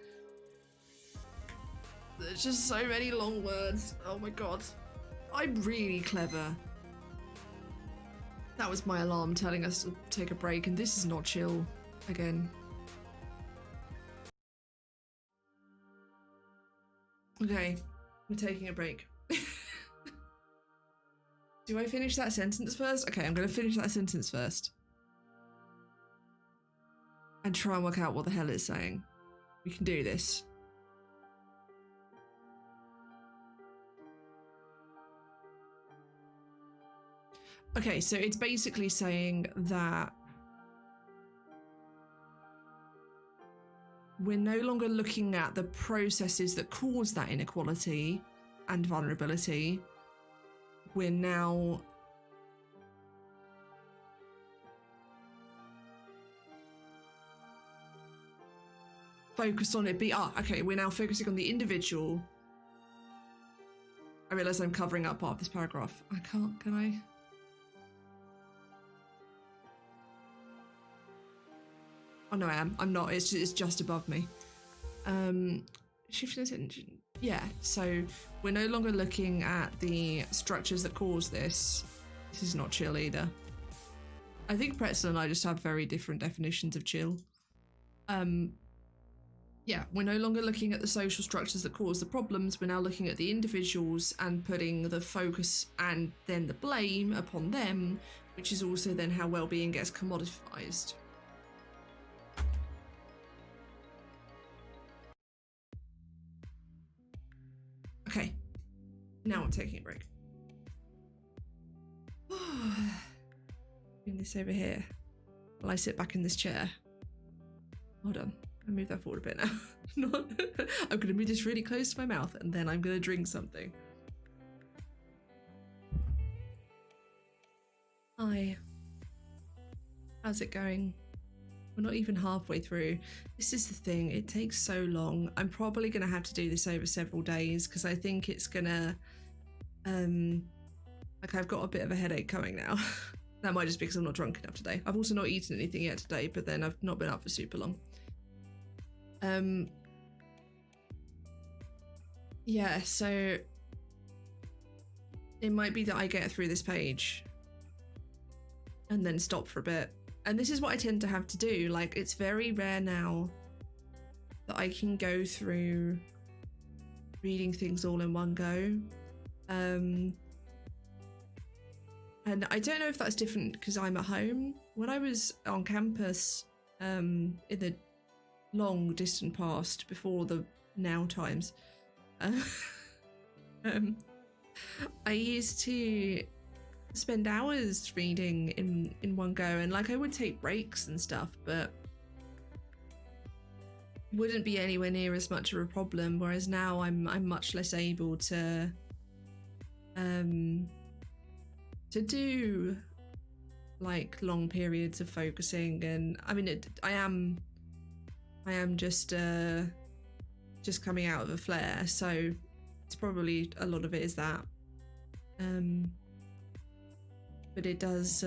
There's just so many long words. Oh my god. I'm really clever. That was my alarm telling us to take a break, and this is not chill again. Okay, we're taking a break. Do I finish that sentence first? Okay, I'm going to finish that sentence first. And try and work out what the hell it's saying. We can do this. Okay, so it's basically saying that we're no longer looking at the processes that cause that inequality and vulnerability. We're now focused on it. Okay, we're now focusing on the individual. I realise I'm covering up part of this paragraph. Can I? Oh no, I am. I'm not. It's just above me. Shifting attention. Yeah, so we're no longer looking at the structures that cause this. This is not chill either. I think Pretzel and I just have very different definitions of chill. Yeah, we're no longer looking at the social structures that cause the problems. We're now looking at the individuals and putting the focus and then the blame upon them, which is also then how well-being gets commodified. Okay, now I'm taking a break. Bring this over here while I sit back in this chair. Hold on, I'll move that forward a bit now. I'm going to move this really close to my mouth and then I'm going to drink something. Hi. How's it going? We're not even halfway through. This is the thing, it takes so long. I'm probably going to have to do this over several days because I think it's gonna, like I've got a bit of a headache coming now. That might just be because I'm not drunk enough today. I've also not eaten anything yet today, but then I've not been up for super long. Yeah, so it might be that I get through this page and then stop for a bit. And this is what I tend to have to do. Like, it's very rare now that I can go through reading things all in one go. And I don't know if that's different because I'm at home. When I was on campus in the long distant past, before the now times, I used to spend hours reading in one go, and like I would take breaks and stuff, but wouldn't be anywhere near as much of a problem, whereas now I'm much less able to do like long periods of focusing. And I mean I am just coming out of a flare, so it's probably a lot of it is that, but it does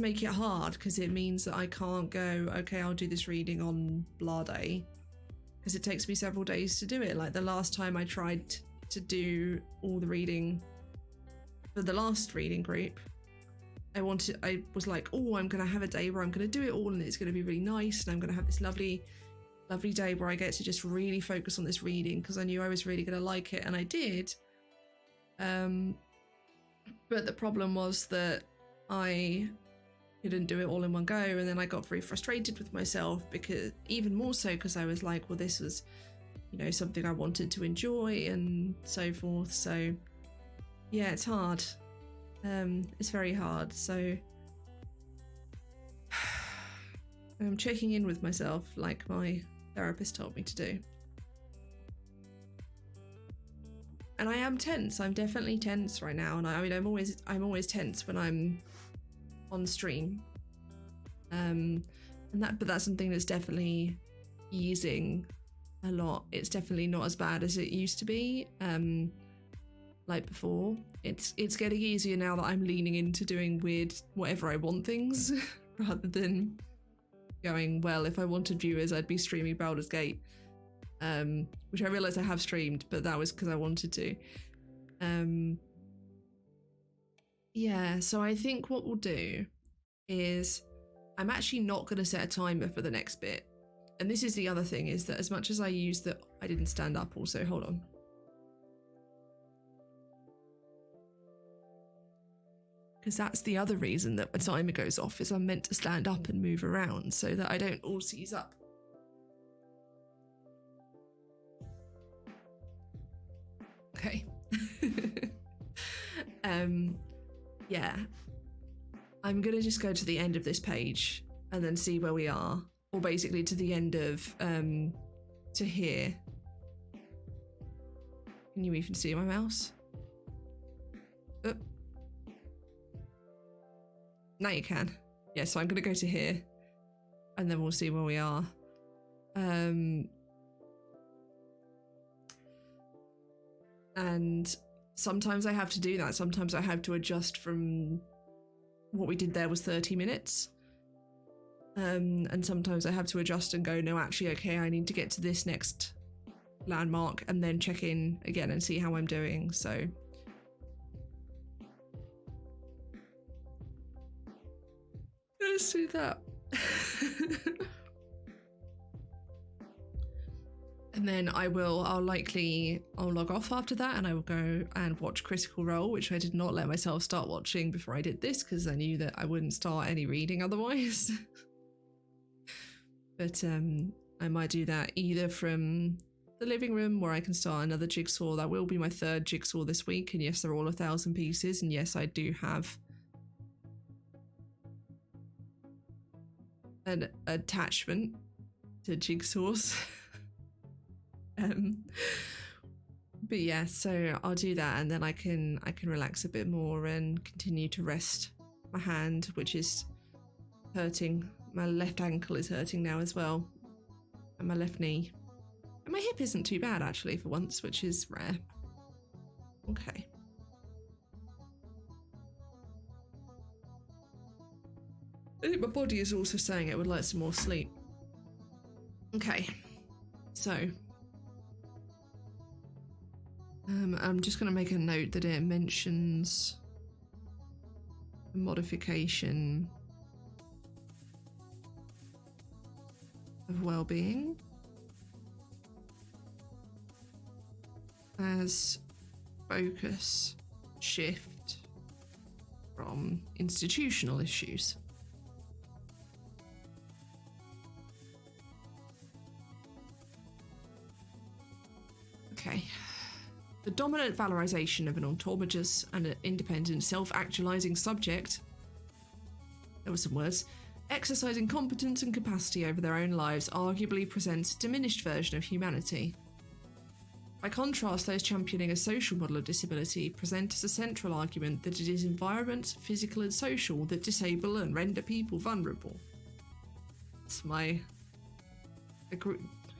make it hard, because it means that I can't go, okay, I'll do this reading on blah day, because it takes me several days to do it. Like the last time I tried to do all the reading for the last reading group, I was like, oh, I'm gonna have a day where I'm gonna do it all and it's gonna be really nice, and I'm gonna have this lovely day where I get to just really focus on this reading, because I knew I was really gonna like it, and I did. But the problem was that I couldn't do it all in one go, and then I got very frustrated with myself, because even more so because I was like, well, this was, you know, something I wanted to enjoy and so forth. So yeah, it's hard. It's very hard. So I'm checking in with myself like my therapist told me to do. And I am tense. I'm definitely tense right now. And I mean, I'm always tense when I'm on stream. But that's something that's definitely easing a lot. It's definitely not as bad as it used to be. Like before. It's getting easier now that I'm leaning into doing weird whatever I want things rather than going, well, if I wanted viewers, I'd be streaming Baldur's Gate. Which I realised I have streamed, but that was because I wanted to. Yeah, so I think what we'll do is I'm actually not going to set a timer for the next bit. And this is the other thing, is that as much as I use the... I didn't stand up also, hold on. Because that's the other reason that my timer goes off, is I'm meant to stand up and move around so that I don't all seize up. Okay. Yeah. I'm gonna just go to the end of this page and then see where we are. Or basically to the end of to here. Can you even see my mouse? Oh. Now you can. Yeah, so I'm gonna go to here and then we'll see where we are. And sometimes I have to do that. Sometimes I have to adjust from what we did there was 30 minutes. And sometimes I have to adjust and go, no, actually, okay, I need to get to this next landmark and then check in again and see how I'm doing. So let's do that. And then I'll log off after that, and I will go and watch Critical Role, which I did not let myself start watching before I did this, because I knew that I wouldn't start any reading otherwise. But I might do that either from the living room, where I can start another jigsaw. That will be my third jigsaw this week, and yes, they're all 1,000 pieces, and yes, I do have an attachment to jigsaws. But yeah, so I'll do that, and then I can relax a bit more and continue to rest my hand, which is hurting. My left ankle is hurting now as well, and my left knee. And my hip isn't too bad actually for once, which is rare. Okay. I think my body is also saying it would like some more sleep. Okay, so I'm just going to make a note that it mentions a modification of well-being as focus shift from institutional issues. Okay. The dominant valorization of an autonomous and an independent self-actualizing subject, there were some words, exercising competence and capacity over their own lives arguably presents a diminished version of humanity. By contrast, those championing a social model of disability present as a central argument that it is environments, physical and social, that disable and render people vulnerable. That's my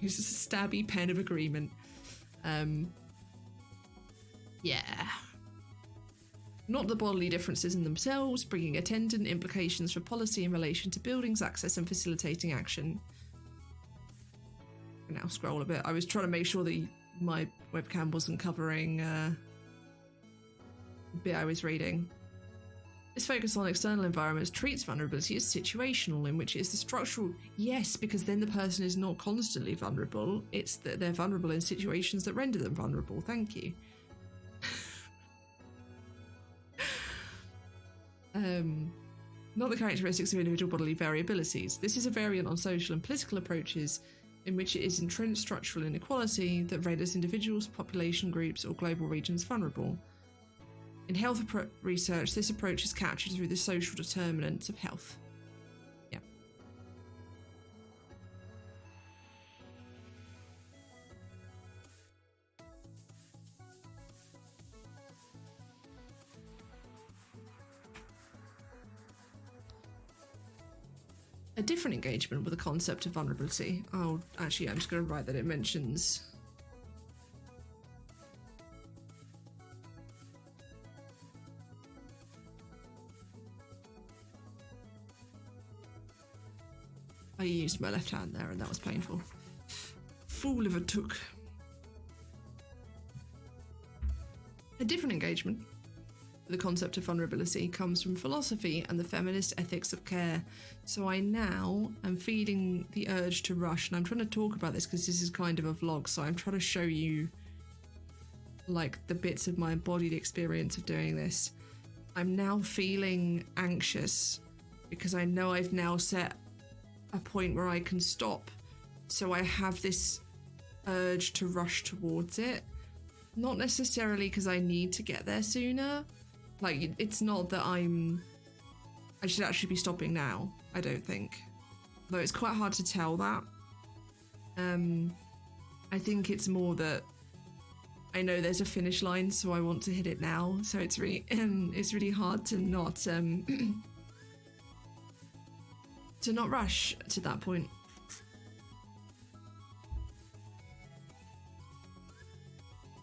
use a stabby pen of agreement. Yeah. Not the bodily differences in themselves, bringing attendant implications for policy in relation to buildings, access and facilitating action. I can now scroll a bit. I was trying to make sure that my webcam wasn't covering the bit I was reading. This focus on external environments treats vulnerability as situational, in which it is the structural... Yes, because then the person is not constantly vulnerable. It's that they're vulnerable in situations that render them vulnerable. Thank you. Not the characteristics of individual bodily variabilities. This is a variant on social and political approaches in which it is entrenched structural inequality that renders individuals, population groups, or global regions vulnerable. In health research, this approach is captured through the social determinants of health. Yeah. A different engagement with the concept of vulnerability. Oh, actually, I'm just going to write that it mentions... I used my left hand there and that was painful. Fool if it took. A different engagement with the concept of vulnerability comes from philosophy and the feminist ethics of care. So I now am feeling the urge to rush, and I'm trying to talk about this because this is kind of a vlog, so I'm trying to show you like the bits of my embodied experience of doing this. I'm now feeling anxious because I know I've now set a point where I can stop, so I have this urge to rush towards it, not necessarily because I need to get there sooner. Like, it's not that I should actually be stopping now, I don't think, though it's quite hard to tell that. I think it's more that I know there's a finish line, so I want to hit it now, so it's really hard to not rush to that point.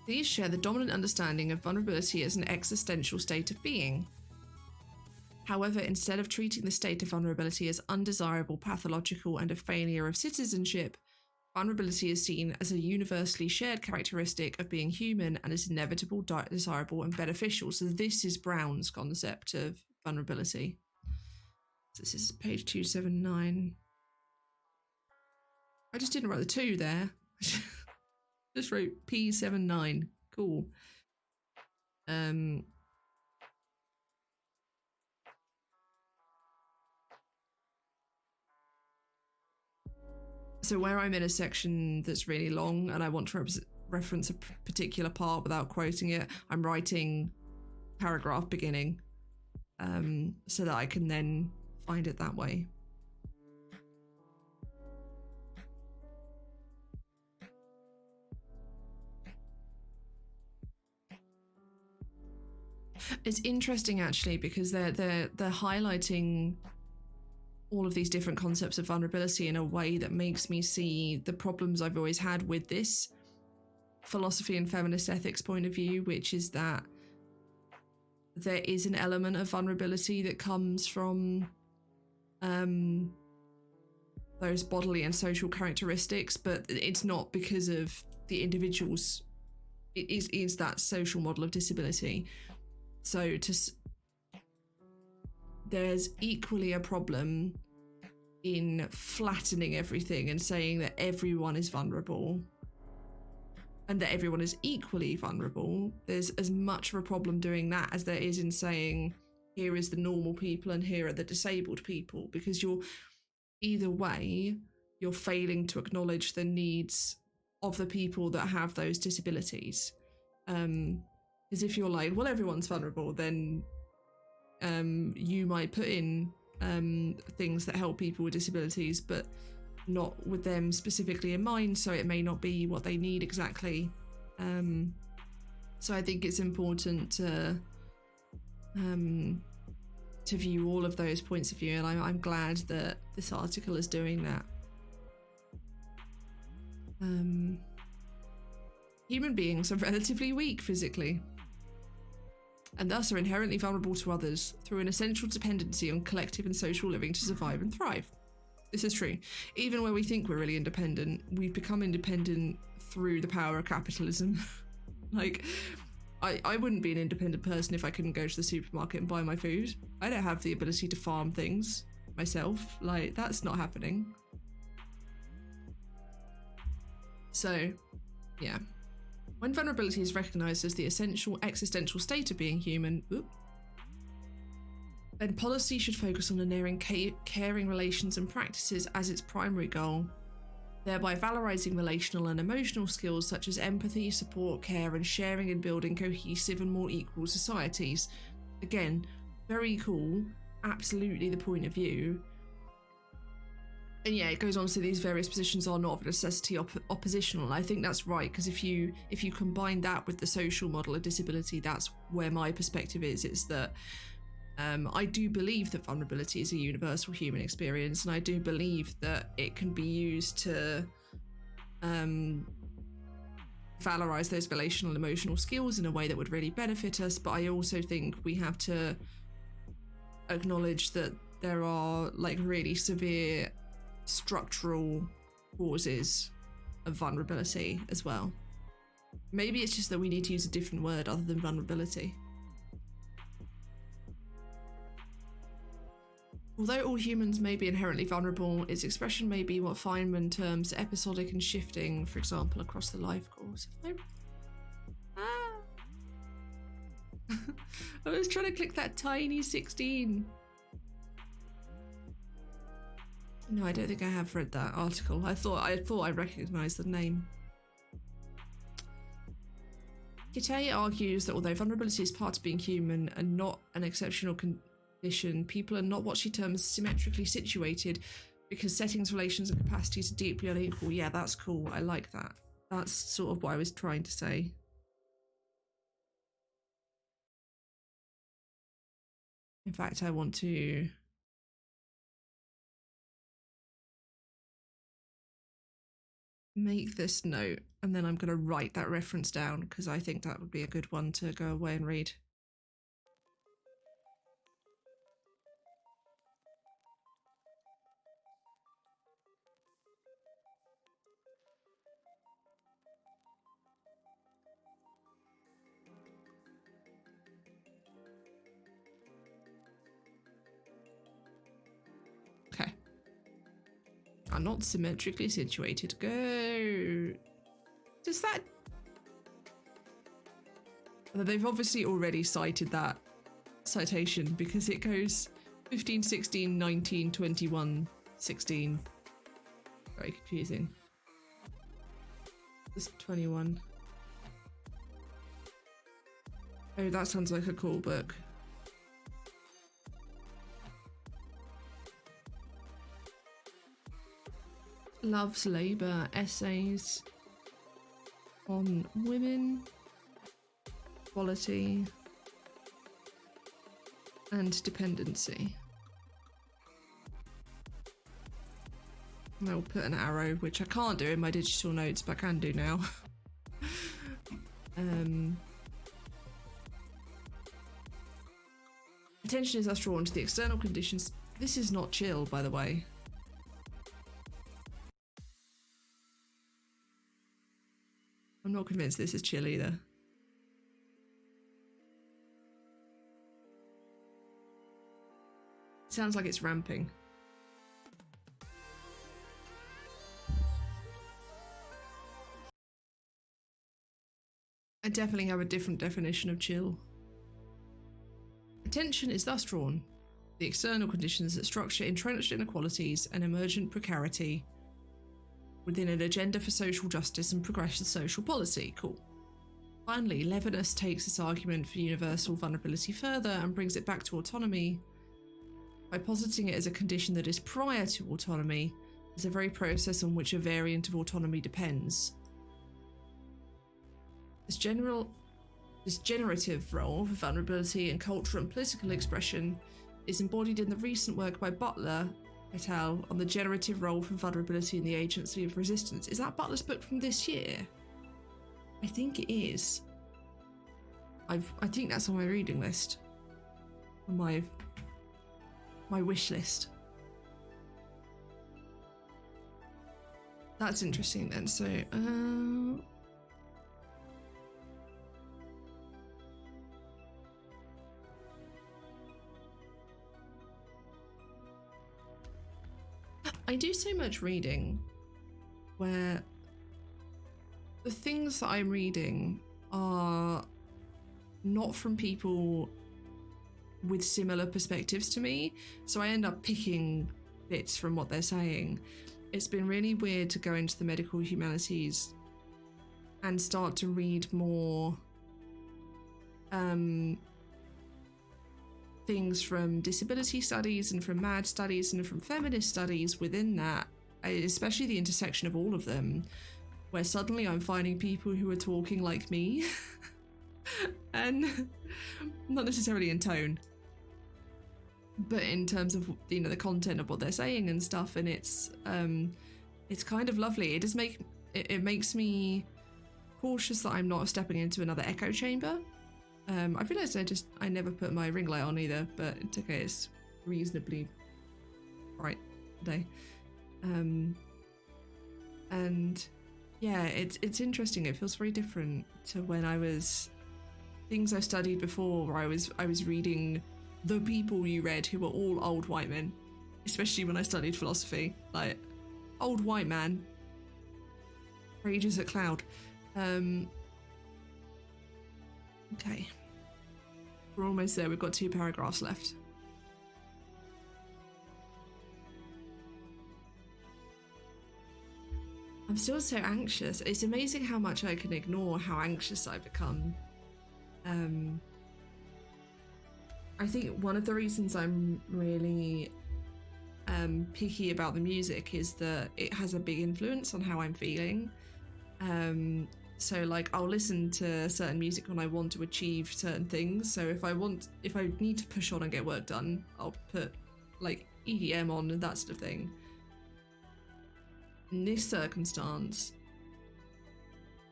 These share the dominant understanding of vulnerability as an existential state of being. However, instead of treating the state of vulnerability as undesirable, pathological, and a failure of citizenship, vulnerability is seen as a universally shared characteristic of being human and is inevitable, desirable, and beneficial. So this is Brown's concept of vulnerability. This is page 279. I just didn't write the 2 there. Just wrote P79. Cool. So where I'm in a section that's really long and I want to reference a particular part without quoting it, I'm writing paragraph beginning, so that I can then find it that way. It's interesting actually because they're highlighting all of these different concepts of vulnerability in a way that makes me see the problems I've always had with this philosophy and feminist ethics point of view, which is that there is an element of vulnerability that comes from those bodily and social characteristics, but it's not because of the individuals. It is that social model of disability. So there's equally a problem in flattening everything and saying that everyone is vulnerable and that everyone is equally vulnerable. There's as much of a problem doing that as there is in saying here is the normal people and here are the disabled people, because either way you're failing to acknowledge the needs of the people that have those disabilities. Because if you're like, well, everyone's vulnerable, then you might put in things that help people with disabilities, but not with them specifically in mind, so it may not be what they need exactly. So I think it's important to view all of those points of view, and I'm glad that this article is doing that. Human beings are relatively weak physically, and thus are inherently vulnerable to others through an essential dependency on collective and social living to survive and thrive. This is true. Even where we think we're really independent, we've become independent through the power of capitalism. Like, I wouldn't be an independent person if I couldn't go to the supermarket and buy my food. I don't have the ability to farm things myself. Like, that's not happening. So, yeah. When vulnerability is recognised as the essential existential state of being human, then policy should focus on enabling caring relations and practices as its primary goal, thereby valorising relational and emotional skills such as empathy, support, care, and sharing in building cohesive and more equal societies. Again, very cool, absolutely the point of view. And yeah, it goes on to say these various positions are not of necessity oppositional. I think that's right, because if you combine that with the social model of disability, that's where my perspective is. It's that I do believe that vulnerability is a universal human experience, and I do believe that it can be used to valorise those relational and emotional skills in a way that would really benefit us. But I also think we have to acknowledge that there are like really severe structural causes of vulnerability as well. Maybe it's just that we need to use a different word other than vulnerability. Although all humans may be inherently vulnerable, its expression may be what Feynman terms episodic and shifting, for example, across the life course. I was trying to click that tiny 16. No, I don't think I have read that article. I thought I recognised the name. Kitay argues that although vulnerability is part of being human and not an exceptional condition, people are not what she terms symmetrically situated because settings, relations, and capacities are deeply unequal. Yeah, that's cool. I like that. That's sort of what I was trying to say. In fact, I want to make this note, and then I'm going to write that reference down because I think that would be a good one to go away and read. Okay. Are not symmetrically situated. Go. Does that... They've obviously already cited that citation because it goes 15, 16, 19, 21, 16. Very confusing. Just 21. Oh, that sounds like a cool book. Love's Labour, essays on women, equality, and dependency. And I'll put an arrow, which I can't do in my digital notes, but I can do now. Attention is thus drawn to the external conditions. This is not chill, by the way. I'm not convinced this is chill either. It sounds like it's ramping. I definitely have a different definition of chill. Attention is thus drawn to the external conditions that structure entrenched inequalities and emergent precarity within an agenda for social justice and progressive social policy. Cool. Finally, Levinas takes this argument for universal vulnerability further and brings it back to autonomy by positing it as a condition that is prior to autonomy, as the very process on which a variant of autonomy depends. This generative role for vulnerability in cultural and political expression is embodied in the recent work by Butler et al. On the generative role for vulnerability in the agency of resistance. Is that Butler's book from this year? I think it is. I think that's on my reading list. On my wish list. That's interesting then. So, I do so much reading where the things that I'm reading are not from people with similar perspectives to me, so I end up picking bits from what they're saying. It's been really weird to go into the medical humanities and start to read more things from disability studies and from MAD studies and from feminist studies within that, especially the intersection of all of them, where suddenly I'm finding people who are talking like me and not necessarily in tone, but in terms of, you know, the content of what they're saying and stuff. And it's kind of lovely. It makes me cautious that I'm not stepping into another echo chamber. I realised I never put my ring light on either, but it's okay, it's reasonably bright today. And yeah, it's interesting. It feels very different to when I was things I studied before, where I was reading the people you read who were all old white men, especially when I studied philosophy, like old white man, rages at cloud. Okay, we're almost there. We've got 2 paragraphs left. I'm still so anxious. It's amazing how much I can ignore how anxious I've become. I think one of the reasons I'm really picky about the music is that it has a big influence on how I'm feeling. So like I'll listen to certain music when I want to achieve certain things. So if I need to push on and get work done, I'll put like EDM on and that sort of thing. In this circumstance,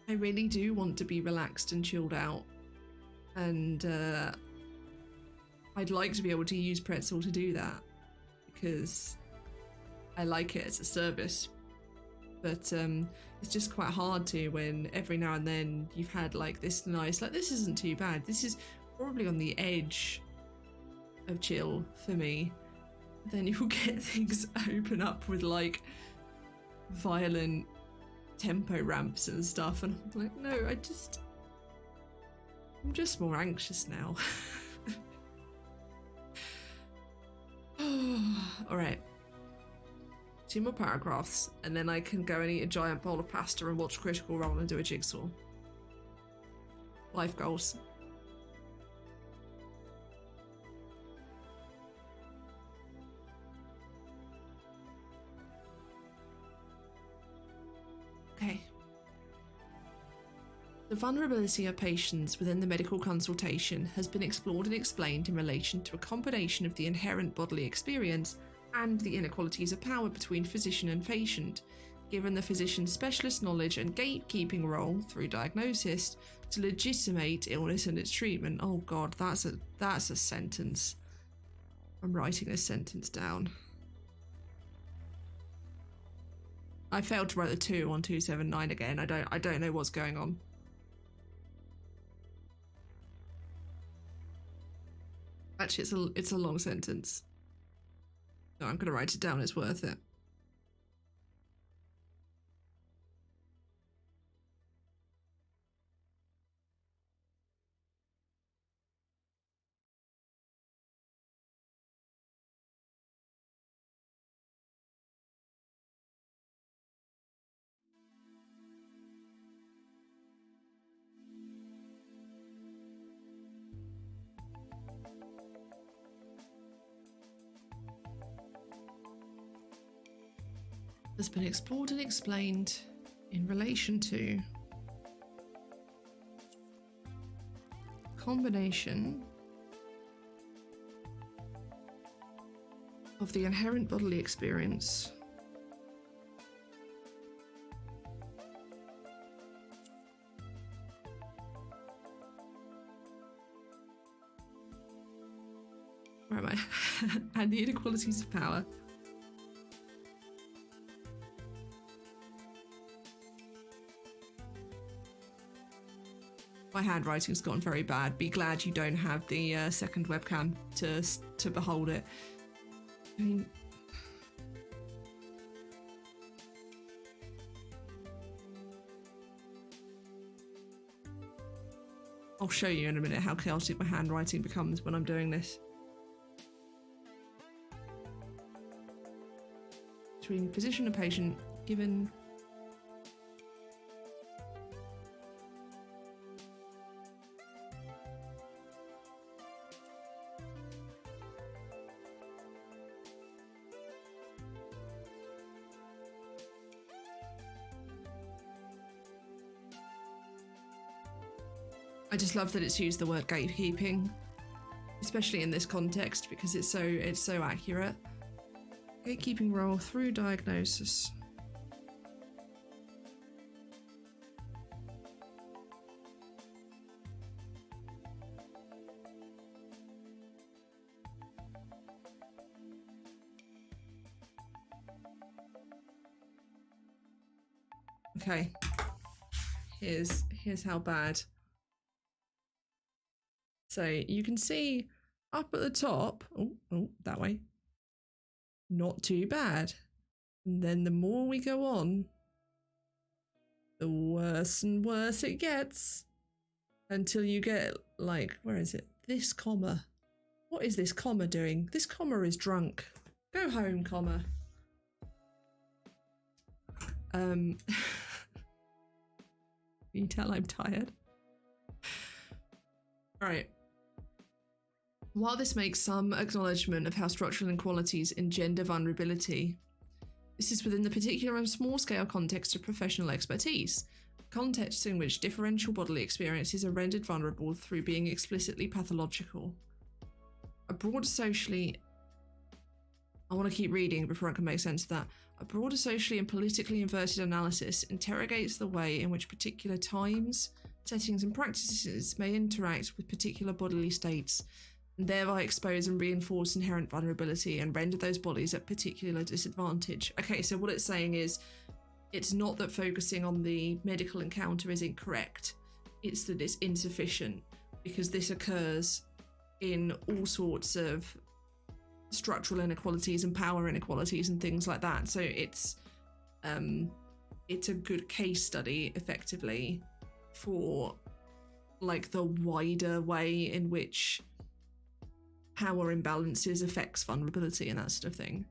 I really do want to be relaxed and chilled out, and I'd like to be able to use Pretzel to do that because I like it as a service. But it's just quite hard to when every now and then you've had like this nice, like this isn't too bad. This is probably on the edge of chill for me. Then you'll get things open up with like violent tempo ramps and stuff, and I'm like, no, I'm just more anxious now. All right. 2 more paragraphs, and then I can go and eat a giant bowl of pasta and watch Critical Role and do a jigsaw. Life goals. Okay. The vulnerability of patients within the medical consultation has been explored and explained in relation to a combination of the inherent bodily experience and the inequalities of power between physician and patient, given the physician's specialist knowledge and gatekeeping role through diagnosis to legitimate illness and its treatment. Oh god, that's a sentence. I'm writing this sentence down. I failed to write the 2 on 279 again. I don't know what's going on. Actually, it's a long sentence. No, I'm gonna write it down. It's worth it. has been explored and explained in relation to combination of the inherent bodily experience where am I? And the inequalities of power. My handwriting's gotten very bad. Be glad you don't have the second webcam to behold it. I mean, I'll show you in a minute how chaotic my handwriting becomes when I'm doing this. Between physician and patient, given I just love that it's used the word gatekeeping, especially in this context, because it's so accurate. Gatekeeping role through diagnosis. Okay. Here's how bad. So you can see up at the top, oh, that way. Not too bad. And then the more we go on, the worse and worse it gets. Until you get, like, where is it? This comma. What is this comma doing? This comma is drunk. Go home, comma. You tell I'm tired. Right. While this makes some acknowledgement of how structural inequalities engender vulnerability, this is within the particular and small-scale context of professional expertise, a context in which differential bodily experiences are rendered vulnerable through being explicitly pathological. A broader socially... I want to keep reading before I can make sense of that. A broader socially and politically inverted analysis interrogates the way in which particular times, settings and practices may interact with particular bodily states, and thereby expose and reinforce inherent vulnerability and render those bodies at particular disadvantage. Okay, so what it's saying is, it's not that focusing on the medical encounter is incorrect, it's that it's insufficient, because this occurs in all sorts of structural inequalities and power inequalities and things like that. So it's a good case study, effectively, for like the wider way in which power imbalances affects vulnerability and that sort of thing.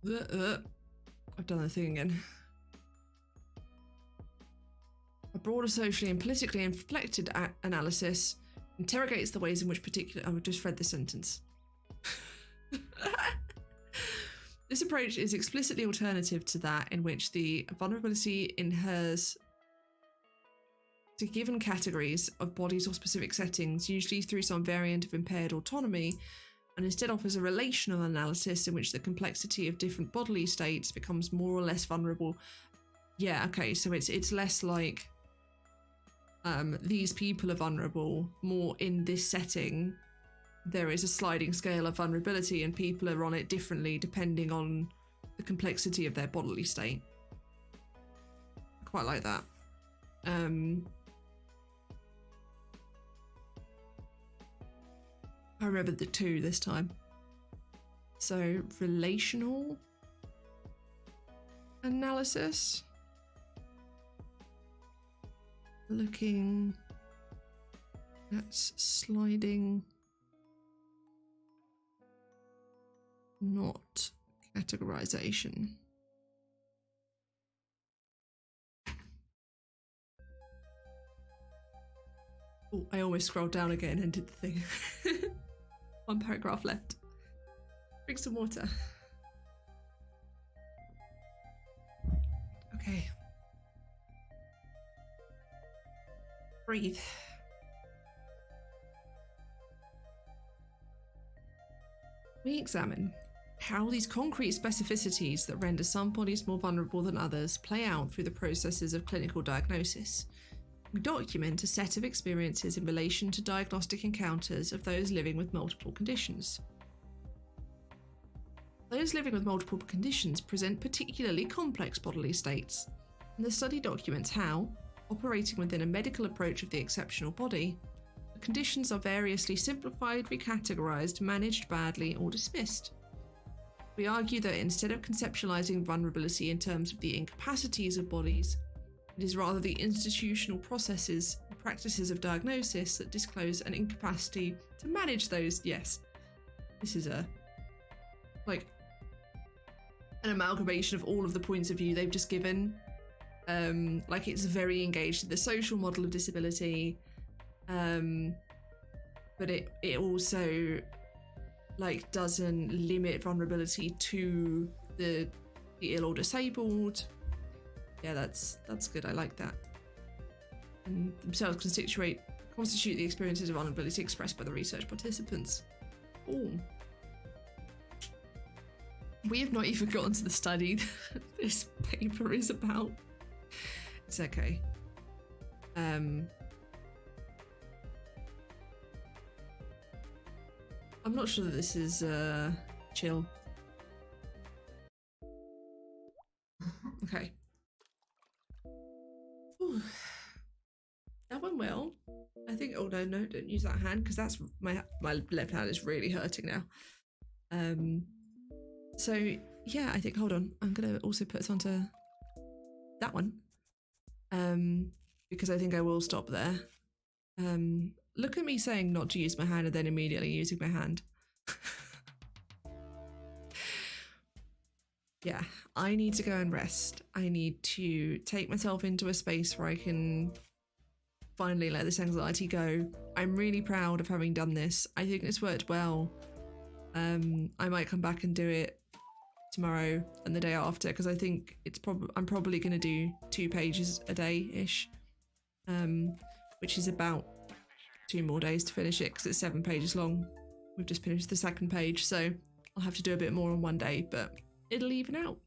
I've done the thing again. A broader socially and politically inflected analysis interrogates the ways in which particular... I've just read the sentence. This approach is explicitly alternative to that in which the vulnerability inheres to given categories of bodies or specific settings, usually through some variant of impaired autonomy, and instead offers a relational analysis in which the complexity of different bodily states becomes more or less vulnerable. Yeah, okay, so it's less like these people are vulnerable, more in this setting there is a sliding scale of vulnerability and people are on it differently depending on the complexity of their bodily state. Quite like that. I remembered the two this time. So, relational analysis. Looking at sliding, not categorization. Oh, I almost scrolled down again and did the thing. One paragraph left. Drink some water. Okay. Breathe. We examine how these concrete specificities that render some bodies more vulnerable than others play out through the processes of clinical diagnosis. We document a set of experiences in relation to diagnostic encounters of those living with multiple conditions. Those living with multiple conditions present particularly complex bodily states, and the study documents how, operating within a medical approach of the exceptional body, the conditions are variously simplified, recategorized, managed badly, or dismissed. We argue that instead of conceptualizing vulnerability in terms of the incapacities of bodies, it is rather the institutional processes and practices of diagnosis that disclose an incapacity to manage those. Yes, this is an amalgamation of all of the points of view they've just given. It's very engaged in the social model of disability, but it also doesn't limit vulnerability to the ill or disabled. Yeah, that's good. I like that. And themselves constitute the experiences of vulnerability expressed by the research participants. Oh. We have not even gotten to the study this paper is about. It's okay. I'm not sure that this is chill. Okay. Ooh. That went well. I think. Oh no, don't use that hand because that's my left hand is really hurting now. So yeah, I think. Hold on, I'm gonna also put this onto that one. Because I think I will stop there. Look at me saying not to use my hand and then immediately using my hand. Yeah, I need to go and rest. I need to take myself into a space where I can finally let this anxiety go. I'm really proud of having done this. I think this worked well. I might come back and do it tomorrow and the day after because I think I'm probably going to do 2 pages a day-ish, which is about 2 more days to finish it because it's 7 pages long. We've just finished the 2nd page, so I'll have to do a bit more on one day, but it'll even out.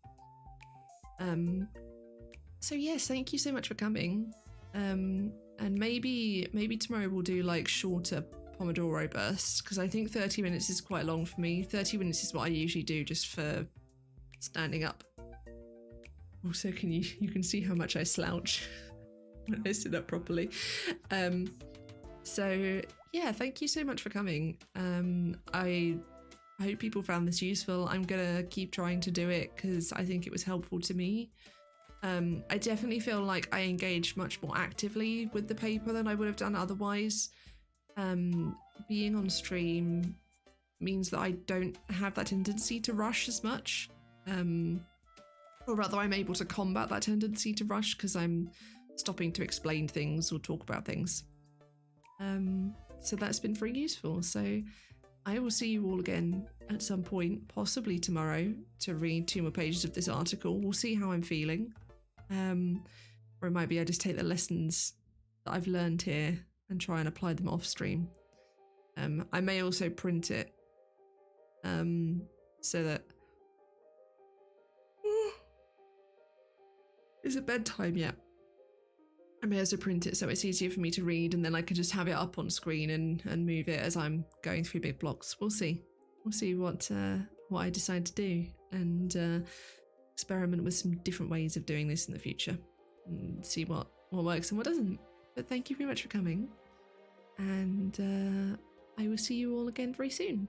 So yes, thank you so much for coming. And maybe tomorrow we'll do shorter Pomodoro bursts because I think 30 minutes is quite long for me. 30 minutes is what I usually do just for standing up. Also, you can see how much I slouch when I sit up properly. So yeah, thank you so much for coming. I hope people found this useful. I'm gonna keep trying to do it because I think it was helpful to me. I definitely feel like I engaged much more actively with the paper than I would have done otherwise. Being on stream means that I don't have that tendency to rush as much. Or rather, I'm able to combat that tendency to rush because I'm stopping to explain things or talk about things. So that's been very useful. So I will see you all again at some point, possibly tomorrow, to read 2 more pages of this article. We'll see how I'm feeling. Or it might be I just take the lessons that I've learned here and try and apply them off stream. I may also print it so that... Is it bedtime yet? I may also print it so it's easier for me to read and then I can just have it up on screen and move it as I'm going through big blocks. We'll see. We'll see what I decide to do and experiment with some different ways of doing this in the future and see what works and what doesn't. But thank you very much for coming and I will see you all again very soon.